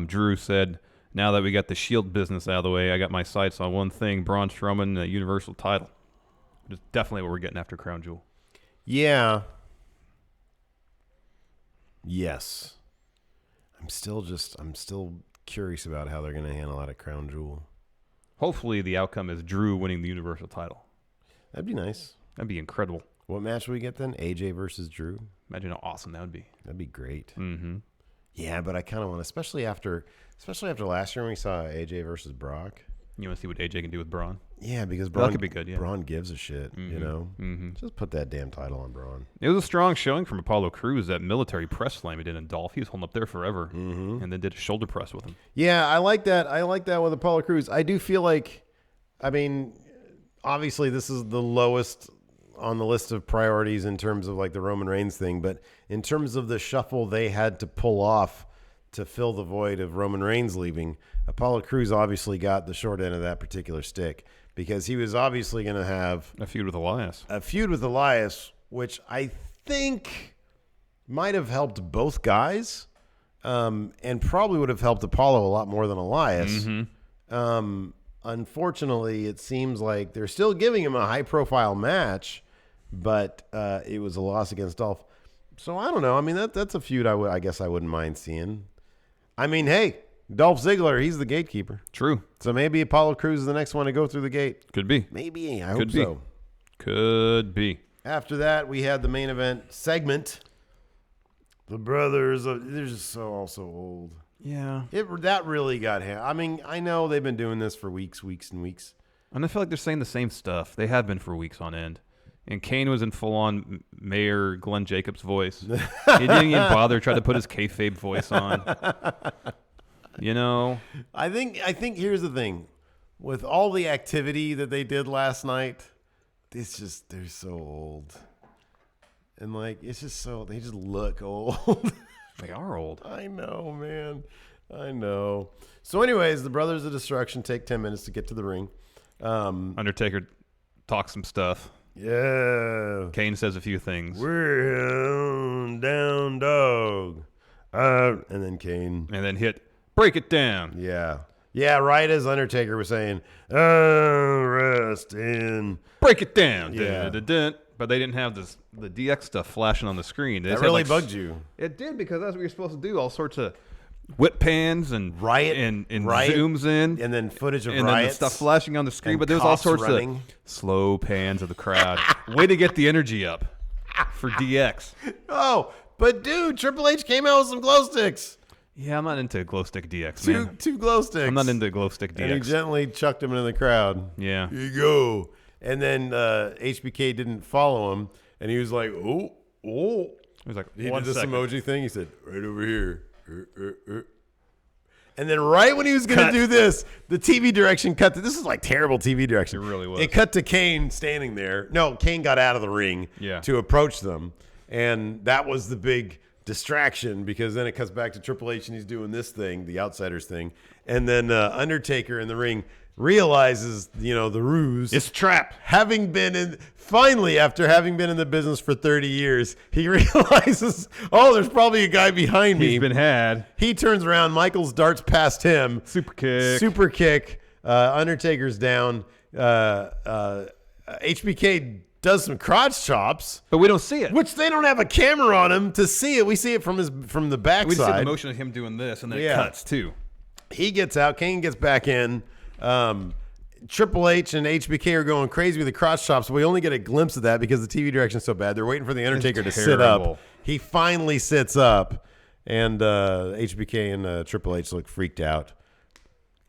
Drew said, now that we got the Shield business out of the way, I got my sights on one thing, Braun Strowman, the Universal title. Which is definitely what we're getting after Crown Jewel. Yeah. Yes. I'm still curious about how they're going to handle that at Crown Jewel. Hopefully the outcome is Drew winning the Universal title. That'd be nice. That'd be incredible. What match would we get then? AJ versus Drew? Imagine how awesome that would be. That'd be great. Mm-hmm. Yeah, but I kind of want to, especially after last year when we saw AJ versus Brock. You want to see what AJ can do with Braun? Yeah, because that could be good. Yeah. Braun gives a shit. You know, just put that damn title on Braun. It was a strong showing from Apollo Crews. That military press slam he did in Dolph. He was holding up there forever, and then did a shoulder press with him. Yeah, I like that. I like that with Apollo Crews. I do feel like, I mean, obviously this is the lowest on the list of priorities in terms of like the Roman Reigns thing, but in terms of the shuffle they had to pull off to fill the void of Roman Reigns leaving. Apollo Crews obviously got the short end of that particular stick because he was obviously going to have a feud with Elias, which I think might have helped both guys, and probably would have helped Apollo a lot more than Elias. Unfortunately, it seems like they're still giving him a high-profile match, but it was a loss against Dolph. So I don't know. I mean, that's a feud I guess I wouldn't mind seeing. I mean, hey, Dolph Ziggler, he's the gatekeeper. True. So maybe Apollo Crews is the next one to go through the gate. Could be. Maybe. I hope so. Could be. After that, we had the main event segment. The brothers, they're just also old. Yeah. That really got him. I mean, I know they've been doing this for weeks and weeks. And I feel like they're saying the same stuff. They have been for weeks on end. And Kane was in full-on Mayor Glenn Jacobs voice. He didn't even bother try to put his kayfabe voice on. You know? I think here's the thing. With all the activity that they did last night, they're so old. And it's just they just look old. They are old. I know, man. I know. So anyways, the Brothers of Destruction take 10 minutes to get to the ring. Undertaker talks some stuff. Yeah. Kane says a few things. We're down dog. And then Kane. And then hit break it down. Yeah. Yeah, right as Undertaker was saying, rest in. Break it down. Yeah. But they didn't have the DX stuff flashing on the screen. That really bugged you. It did, because that's what you're supposed to do. All sorts of whip pans and Riot and Riot, zooms in. And then footage of and riots. Then the stuff flashing on the screen. And But there's all sorts running. of slow pans of the crowd. Way to get the energy up for DX. Oh, but dude, Triple H came out with some glow sticks. Yeah, I'm not into glow stick DX, man. Two glow sticks. I'm not into glow stick DX. And he gently chucked him into the crowd. Yeah. Here you go. And then HBK didn't follow him. And he was like, oh. He was like, he one did this second. emoji thing. He said, right over here. And then right when he was going to do this, the TV direction cut to, this is like terrible TV direction. It really was. It cut to Kane standing there. No, Kane got out of the ring to approach them. And that was the big distraction, because then it cuts back to Triple H and he's doing this thing, the Outsiders thing. And then Undertaker in the ring realizes, the ruse. It's a trap. Finally, after having been in the business for 30 years, he realizes, there's probably a guy behind me. He's been had. He turns around. Michaels darts past him. Super kick. Undertaker's down. HBK does some crotch chops, but we don't see it. Which they don't have a camera on him to see it. We see it from the backside. We just see the motion of him doing this, and then it cuts too. He gets out. Kane gets back in. Triple H and HBK are going crazy with the crotch chops. We only get a glimpse of that because the TV direction is so bad. They're waiting for the Undertaker to sit up. He finally sits up, and HBK and Triple H look freaked out.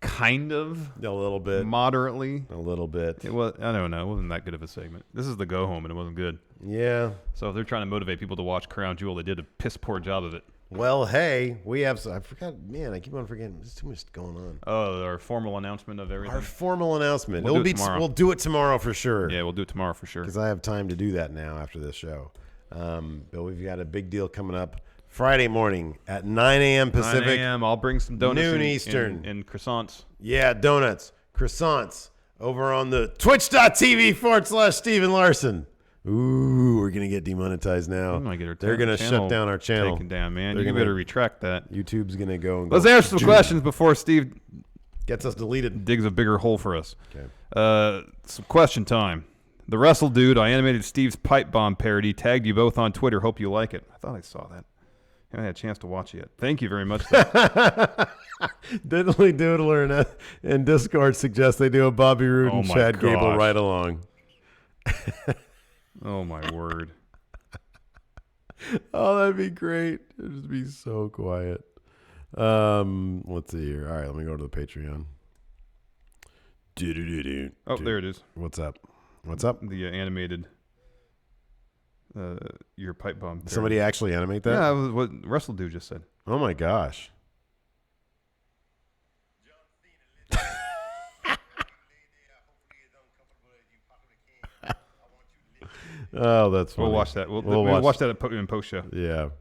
Kind of. A little bit. Moderately. A little bit. It was. I don't know. It wasn't that good of a segment. This is the go home, and it wasn't good. Yeah. So if they're trying to motivate people to watch Crown Jewel, they did a piss poor job of it. Well, hey, we have. I forgot. Man, I keep on forgetting. There's too much going on. Oh, our formal announcement of everything. Our formal announcement. We'll do it tomorrow. We'll do it tomorrow for sure. Yeah, we'll do it tomorrow for sure. Because I have time to do that now after this show. But we've got a big deal coming up Friday morning at 9 a.m. Pacific. 9 a.m. I'll bring some donuts. Noon Eastern. And croissants. Yeah, donuts, croissants over on the twitch.tv/Steven Larson. Ooh, we're going to get demonetized now. They're going to shut down our channel. Taken down, man. You better retract that. YouTube's going to go and Let's answer some questions before Steve gets us deleted. Digs a bigger hole for us. Okay. Some question time. The Wrestle Dude, I animated Steve's pipe bomb parody, tagged you both on Twitter. Hope you like it. I thought I saw that. I haven't had a chance to watch it yet. Thank you very much. Diddly Doodler in Discord suggests they do a Bobby Roode and Chad Gable right along. Oh, my word. Oh, that'd be great. It'd just be so quiet. Let's see here. All right, let me go to the Patreon. Oh, there it is. What's up? What's up? The animated your pipe bomb parody. Somebody actually animate that? Yeah, that was what Wrestle Dude just said. Oh, my gosh. Oh, that's funny. We'll watch that. We'll watch that in post show. Yeah.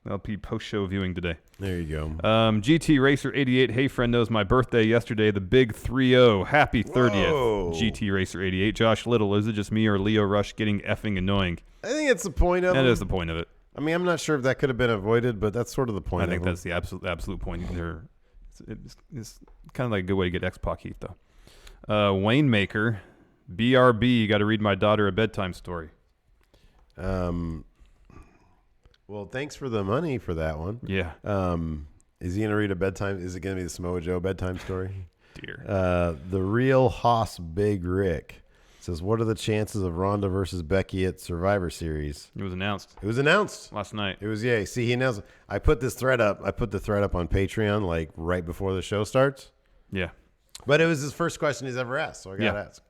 LP post-show viewing today. There you go. GT Racer 88. Hey, friend knows my birthday yesterday. The big 3-0. Happy 30th. Whoa. GT Racer 88. Josh Little. Is it just me or Leo Rush getting effing annoying? I think it's the point of it. That is the point of it. I mean, I'm not sure if that could have been avoided, but that's sort of the point. I think that's the absolute point. It's kind of like a good way to get X-Pac heat, though. Wayne-Maker. BRB. Got to read my daughter a bedtime story. Well, thanks for the money for that one. Yeah. Is he going to read a bedtime? Is it going to be the Samoa Joe bedtime story? Dear. The real Haas Big Rick says, what are the chances of Ronda versus Becky at Survivor Series? It was announced. It was announced last night. It was, yay. See, he announced. I put this thread up. I put the thread up on Patreon like right before the show starts. Yeah. But it was his first question he's ever asked, so I got to ask.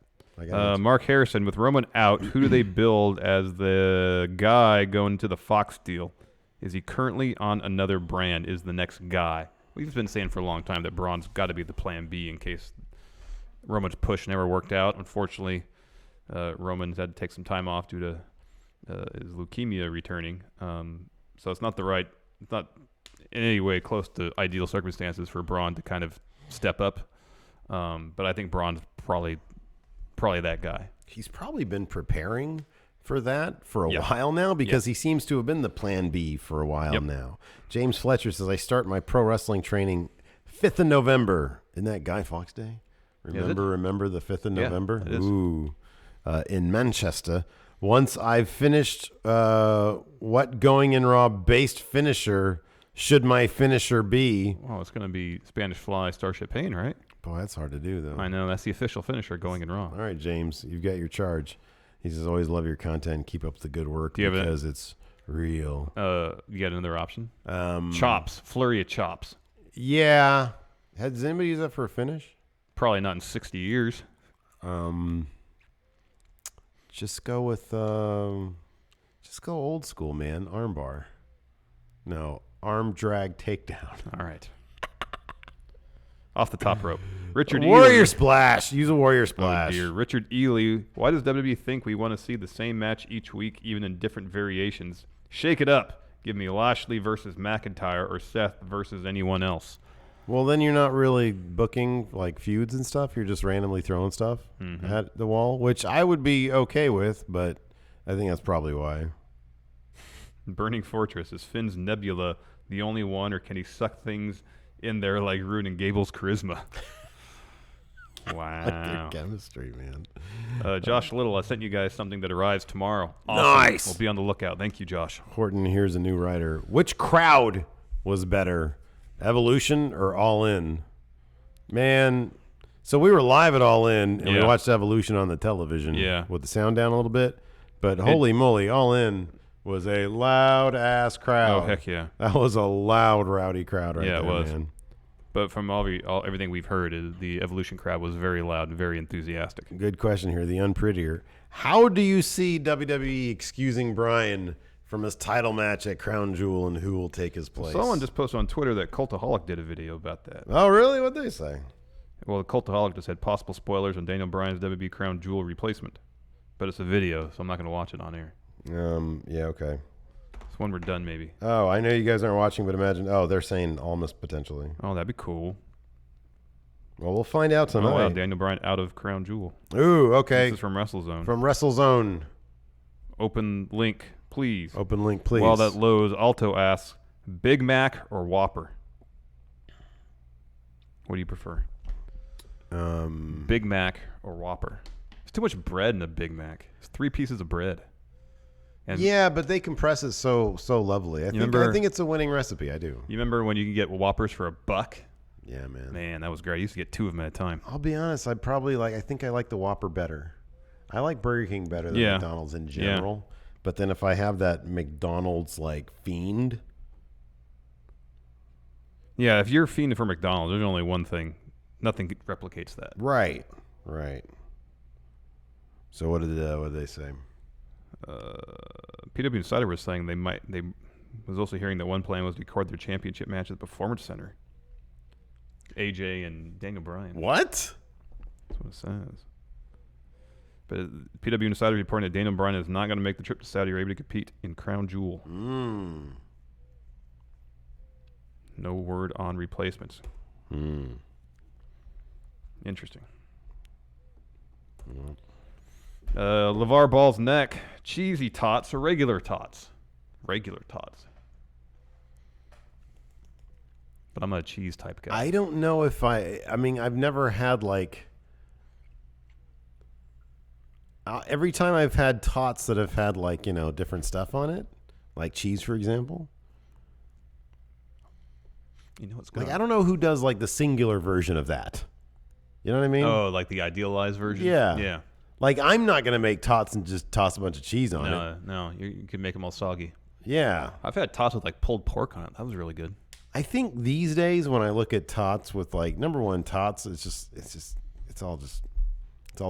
Mark Harrison, with Roman out, who do they build as the guy going to the Fox deal? Is he currently on another brand? Is the next guy? We've been saying for a long time that Braun's got to be the plan B in case Roman's push never worked out. Unfortunately, Roman's had to take some time off due to his leukemia returning. So it's not in any way close to ideal circumstances for Braun to kind of step up. But I think Braun's probably that guy. He's probably been preparing for that for a while now because he seems to have been the plan B for a while now. James Fletcher says, I start my pro wrestling training 5th of November. Isn't that Guy Fawkes Day? Remember the 5th of November? It is. Ooh. In Manchester. Once I've finished what going in Raw based finisher should my finisher be? Oh, it's going to be Spanish Fly Starship Pain, right? Boy, that's hard to do, though. I know. That's the official finisher going in Raw. All right, James, you've got your charge. He says, always love your content. Keep up the good work because it's real. You got another option? Chops. Flurry of chops. Yeah. Does anybody use that for a finish? Probably not in 60 years. Just go with, just go old school, man. Armbar. No, arm drag takedown. All right. Off the top rope. Richard Warrior Ely. Splash. Use a Warrior Splash. Oh, dear. Richard Ely. Why does WWE think we want to see the same match each week, even in different variations? Shake it up. Give me Lashley versus McIntyre or Seth versus anyone else. Well, then you're not really booking like feuds and stuff. You're just randomly throwing stuff at the wall, which I would be okay with, but I think that's probably why. Burning Fortress. Is Finn's Nebula the only one, or can he suck things in there like Rude and Gable's charisma? Wow. Their chemistry, man. Josh Little, I sent you guys something that arrives tomorrow. Awesome. Nice. We'll be on the lookout. Thank you, Josh. Horton, here's a new writer. Which crowd was better, Evolution or All In? Man, so we were live at All In, and we watched Evolution on the television with the sound down a little bit. But holy moly, All In was a loud-ass crowd. Oh, heck yeah. That was a loud, rowdy crowd right there, it was. man. But from everything we've heard, the Evolution crowd was very loud and very enthusiastic. Good question here, the unprettier. How do you see WWE excusing Bryan from his title match at Crown Jewel, and who will take his place? Someone just posted on Twitter that Cultaholic did a video about that. Oh, really? What'd they say? Well, Cultaholic just had possible spoilers on Daniel Bryan's WWE Crown Jewel replacement. But it's a video, so I'm not going to watch it on air. Yeah, okay. It's when we're done, maybe. Oh, I know you guys aren't watching, but imagine. Oh, they're saying almost potentially. Oh, that'd be cool. Well, we'll find out tonight. Oh, wow, Daniel Bryan out of Crown Jewel. Ooh, okay. This is from WrestleZone. From WrestleZone. Open link, please. Open link, please. While that loads, Alto asks, Big Mac or Whopper? What do you prefer? Big Mac or Whopper? There's too much bread in a Big Mac. It's 3 pieces of bread. And yeah, but they compress it so lovely. I think it's a winning recipe. I do. You remember when you could get Whoppers for $1? Yeah, man. Man, that was great. I used to get 2 of them at a time. I'll be honest. I think I like the Whopper better. I like Burger King better than McDonald's in general. Yeah. But then if I have that McDonald's like fiend. Yeah, if you're fiending for McDonald's, there's only one thing. Nothing replicates that. Right. So what did they say? PW Insider was saying they was also hearing that one plan was to record their championship match at the Performance Center. AJ and Daniel Bryan. What? That's what it says. But PW Insider reporting that Daniel Bryan is not going to make the trip to Saudi Arabia to compete in Crown Jewel. No word on replacements. Interesting. LeVar Ball's neck. Cheesy tots or regular tots? Regular tots. But I'm not a cheese type guy. I don't know if I mean, I've never had like... every time I've had tots that have had like, you know, different stuff on it, like cheese, for example. You know what's good? Like, I don't know who does like the singular version of that. You know what I mean? Oh, like the idealized version? Yeah. Yeah. Like, I'm not going to make tots and just toss a bunch of cheese on it. No, you can make them all soggy. Yeah. I've had tots with like pulled pork on it. That was really good. I think these days when I look at tots with like, number one, tots, it's all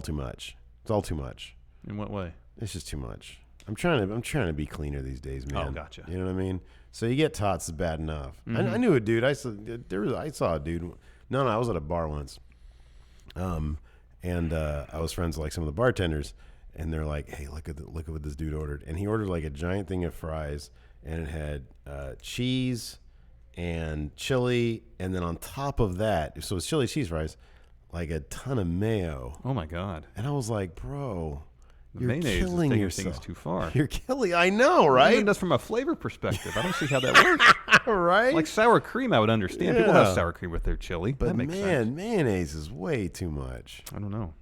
too much. It's all too much. In what way? It's just too much. I'm trying to be cleaner these days, man. Oh, gotcha. You know what I mean? So you get tots is bad enough. Mm-hmm. I knew a dude. I saw a dude. No, I was at a bar once. And I was friends with like some of the bartenders, and they're like, "Hey, look at what this dude ordered." And he ordered like a giant thing of fries, and it had cheese and chili, and then on top of that, so it's chili cheese fries, like a ton of mayo. Oh my god! And I was like, "Bro, you're mayonnaise killing is yourself. Things too far. You're killing. I know, right? Even just from a flavor perspective, I don't see how that works. Right? Like sour cream, I would understand. People have sour cream with their chili. But that makes sense. mayonnaise is way too much. I don't know.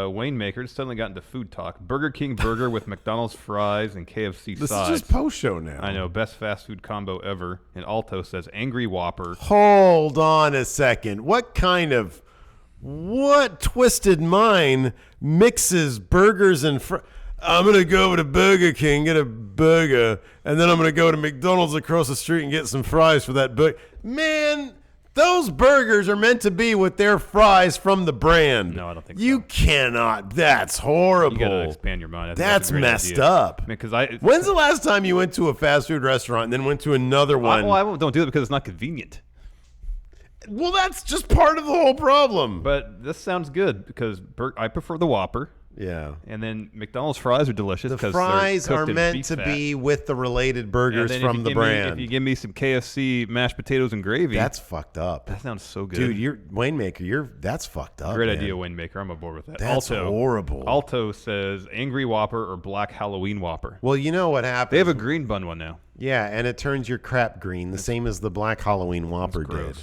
Wayne Maker suddenly got into food talk. Burger King burger with McDonald's fries and KFC This sides. is just post show now. I know, best fast food combo ever. And Alto says Angry Whopper. Hold on a second. What twisted mind mixes burgers and I'm going to go over to Burger King, get a burger, and then I'm going to go to McDonald's across the street and get some fries for that burger. Man, those burgers are meant to be with their fries from the brand. No, I don't think you so. Cannot. That's horrible. You got to expand your mind. That's messed up. When's the last time you went to a fast food restaurant and then went to another one? I don't do it because it's not convenient. Well, that's just part of the whole problem. But this sounds good because I prefer the Whopper. Yeah. And then McDonald's fries are delicious. The fries are meant to be with the related burgers from the brand. If you give me some KFC mashed potatoes and gravy. That's fucked up. That sounds so good. Dude, you're Wayne Maker. That's fucked up. Great man. idea, Wayne Maker. I'm aboard with that. That's horrible. Alto says Angry Whopper or Black Halloween Whopper. Well, you know what happens? They have a green bun one now. Yeah, and it turns your crap green, the same as the Black Halloween Whopper did.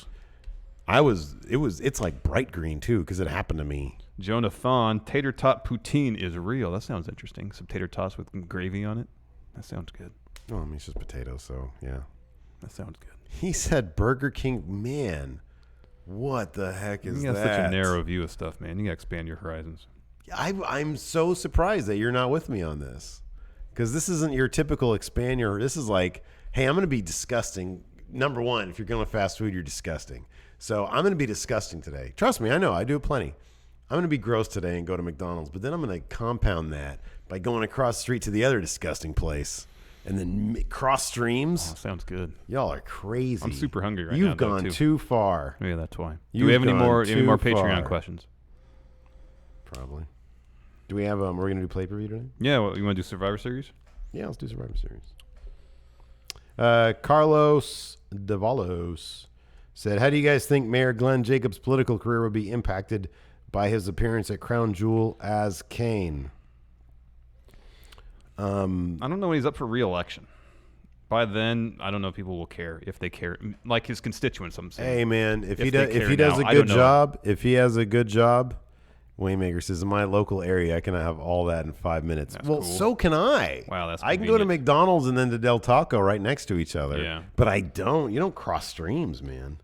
It's like bright green too, because it happened to me. Jonah Thon, tater tot poutine is real. That sounds interesting. Some tater tots with gravy on it. That sounds good. Oh, I mean, it's just potatoes, so yeah. That sounds good. He said Burger King. Man, what the heck is that? You got such a narrow view of stuff, man. You got to expand your horizons. I'm so surprised that you're not with me on this, because this isn't your typical expand your. This is like, hey, I'm going to be disgusting. Number one, if you're going to fast food, you're disgusting. So I'm going to be disgusting today. Trust me, I know. I do it plenty. I'm going to be gross today and go to McDonald's, but then I'm going to compound that by going across the street to the other disgusting place and then cross streams. Oh, sounds good. Y'all are crazy. I'm super hungry right now. You've gone too far. Maybe that's why. Do we have any more Patreon questions? Probably. Do we have we're going to do pay-per-view today? Yeah, you want to do Survivor Series? Yeah, let's do Survivor Series. Carlos Davalos said, how do you guys think Mayor Glenn Jacobs' political career will be impacted by his appearance at Crown Jewel as Kane? I don't know when he's up for re-election. By then, I don't know if people will care, if they care. Like his constituents, I'm saying. Hey, man, if he does a good job, if he has a good job, Waymaker says, in my local area, I can have all that in 5 minutes. That's well, cool. So can I. Wow, that's I can go to McDonald's and then to Del Taco right next to each other. Yeah. But I don't. You don't cross streams, man.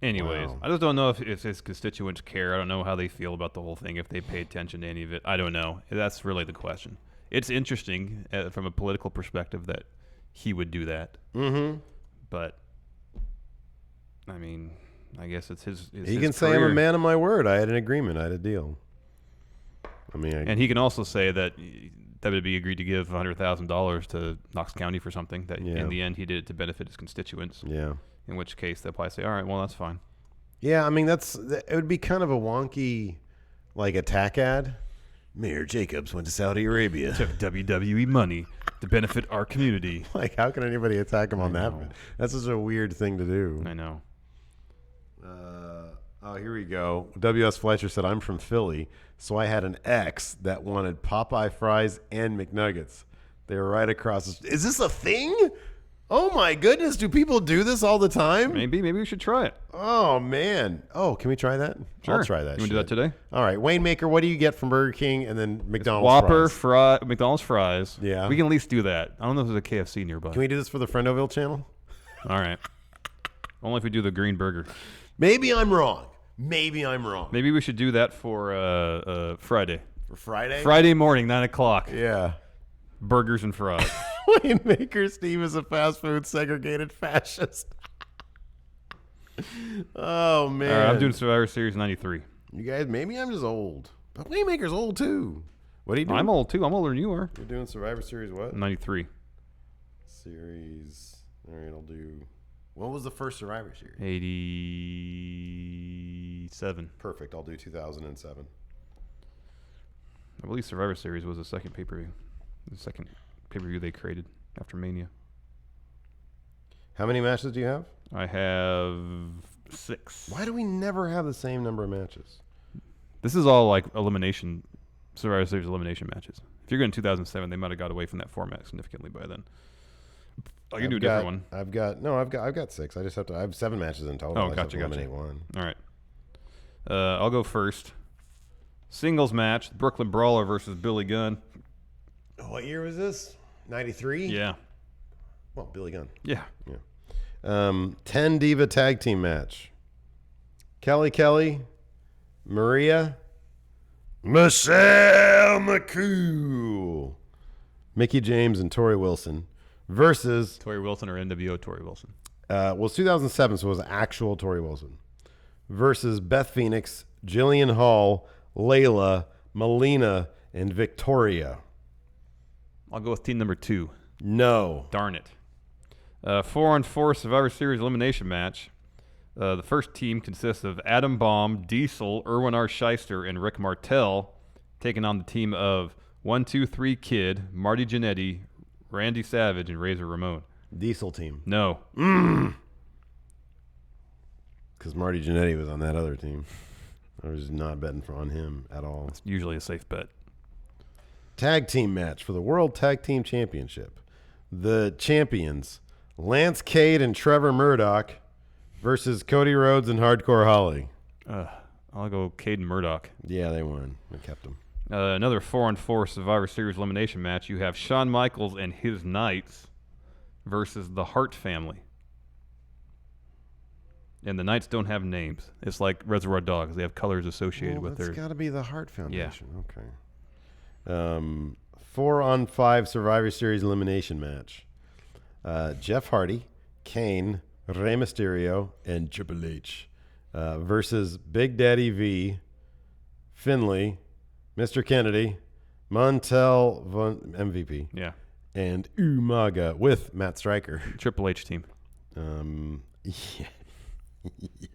Anyways, Wow. I just don't know if his constituents care. I don't know how they feel about the whole thing, if they pay attention to any of it. I don't know. That's really the question. It's interesting from a political perspective that he would do that. Mm-hmm. But, I mean, I guess it's his He can say I'm a man of my word. I had an agreement. I had a deal. I mean, and he can also say that WB agreed to give $100,000 to Knox County for something that in the end he did it to benefit his constituents. Yeah. In which case they'll probably say, all right, well, that's fine. Yeah, I mean, it would be kind of a wonky, like, attack ad. Mayor Jacobs went to Saudi Arabia. Took WWE money. to benefit our community. Like, how can anybody attack him on that? That's such a weird thing to do. I know. Oh, here we go. W.S. Fletcher said, I'm from Philly, so I had an ex that wanted Popeye fries and McNuggets. They were right across the street. Is this a thing? Oh, my goodness. Do people do this all the time? Maybe we should try it. Oh, man. Oh, can we try that? Sure. I'll try that. You want to do that today? All right. Wayne Maker, what do you get from Burger King and then McDonald's Whopper, fries? McDonald's fries. Yeah. We can at least do that. I don't know if there's a KFC nearby. Can we do this for the Friendoville channel? All right. Only if we do the green burger. Maybe I'm wrong. Maybe we should do that for Friday. For Friday? Friday morning, 9 o'clock. Yeah. Burgers and fries. Wayne Maker, Steve is a fast food segregated fascist. Oh, man. All right, I'm doing Survivor Series 93. You guys, maybe I'm just old. But Wayne Maker's old, too. What are you doing? I'm old, too. I'm older than you are. You're doing Survivor Series what? 93. Series. All right, I'll do... What was the first Survivor Series? 87. Perfect. I'll do 2007. I believe Survivor Series was the second pay-per-view. The second pay-per-view they created after Mania. How many matches do you have? I have 6. Why do we never have the same number of matches? This is all like elimination, Survivor Series elimination matches. If you're going 2007, they might have got away from that format significantly by then. I can do a different one. I've got 6. I just have to. I have 7 matches in total. Oh, I gotcha. Eliminate one. All right. I'll go first. Singles match: Brooklyn Brawler versus Billy Gunn. What year was this? 93. Yeah. Well, Billy Gunn. Yeah. 10 Diva tag team match. Kelly, Maria, Michelle McCool, Mickie James, and Tori Wilson versus Tori Wilson or NWO Tori Wilson. Well, it's 2007, so it was actual Tori Wilson versus Beth Phoenix, Jillian Hall, Layla, Melina, and Victoria. I'll go with team number 2. No. Darn it. 4-on-4 Survivor Series elimination match. The first team consists of Adam Bomb, Diesel, Erwin R. Shyster, and Rick Martel, taking on the team of 1-2-3 Kid, Marty Jannetty, Randy Savage, and Razor Ramon. Diesel team. No. Because Marty Jannetty was on that other team. I was not betting on him at all. It's usually a safe bet. Tag team match for the World Tag Team Championship. The champions, Lance Cade and Trevor Murdoch versus Cody Rhodes and Hardcore Holly. I'll go Cade and Murdoch. Yeah, they won. We kept them. Another 4-on-4 Survivor Series elimination match. You have Shawn Michaels and his Knights versus the Hart family. And the Knights don't have names. It's like Reservoir Dogs. They have colors associated with their... It's got to be the Hart Foundation. Yeah. Okay. 4-on-5 Survivor Series elimination match. Jeff Hardy, Kane, Rey Mysterio, and Triple H versus Big Daddy V, Finlay, Mr. Kennedy, Montel MVP, and Umaga with Matt Stryker. Triple H team. Yeah.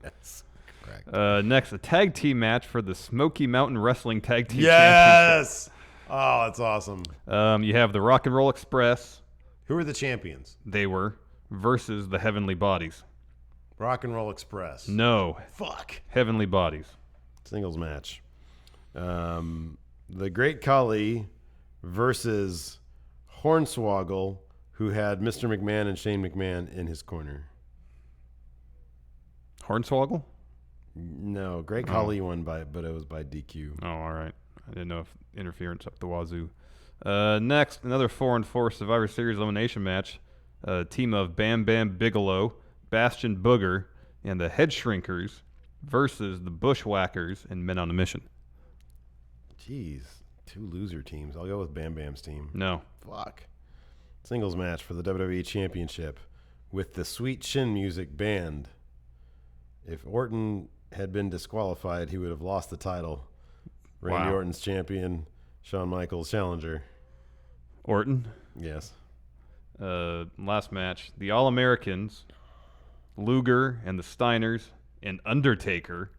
Yes. Correct. Next, a tag team match for the Smoky Mountain Wrestling Tag Team Championship. Oh, that's awesome. You have the Rock and Roll Express. Who are the champions? They were versus the Heavenly Bodies. Rock and Roll Express. No. Fuck. Heavenly Bodies. Singles match. The Great Khali versus Hornswoggle, who had Mr. McMahon and Shane McMahon in his corner. Hornswoggle? No, Great Khali won but it was by DQ. Oh, all right. I didn't know if interference up the wazoo. Next, another 4-on-4 Survivor Series elimination match. Team of Bam Bam Bigelow, Bastion Booger, and the Head Shrinkers versus the Bushwhackers and Men on a Mission. Jeez, 2 loser teams. I'll go with Bam Bam's team. No. Fuck. Singles match for the WWE Championship with the Sweet Chin Music Band. If Orton had been disqualified, he would have lost the title. Randy Orton's champion, Shawn Michaels challenger. Orton? Yes. Last match, the All-Americans, Luger and the Steiners, and Undertaker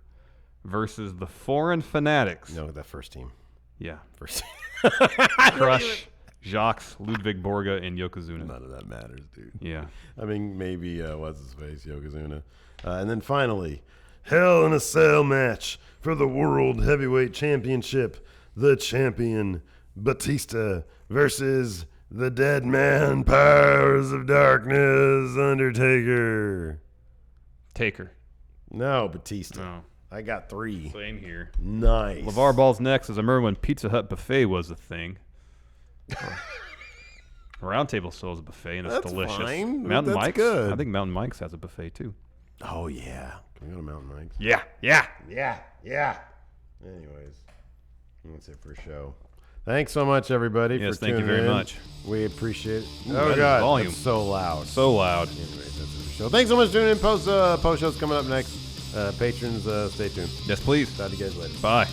versus the Foreign Fanatics. No, that first team. Yeah. First. Crush, Jax, Ludwig Borga, and Yokozuna. None of that matters, dude. Yeah. I mean, maybe, what's his face, Yokozuna. And then finally, Hell in a Cell match for the World Heavyweight Championship. The champion, Batista, versus the Dead Man, Powers of Darkness, Undertaker. Taker. No, Batista. No. I got 3. Same here. Nice. LeVar Ball's next is I remember when Pizza Hut buffet was a thing. Roundtable still has a buffet, and it's That's delicious. fine. Mountain That's Mike's? good. I think Mountain Mike's has a buffet, too. Oh, yeah. Can we go to Mountain Mike's? Yeah. Anyways, that's it for a show. Thanks so much, everybody, Yes, for thank you tuning very in. much. We appreciate it. Ooh, Oh, that is God. volume. That's so loud. So loud. Anyways, that's it for the show. Thanks so much for tuning in. Post shows coming up next. Patrons, stay tuned. Yes, please. Talk to you guys later. Bye.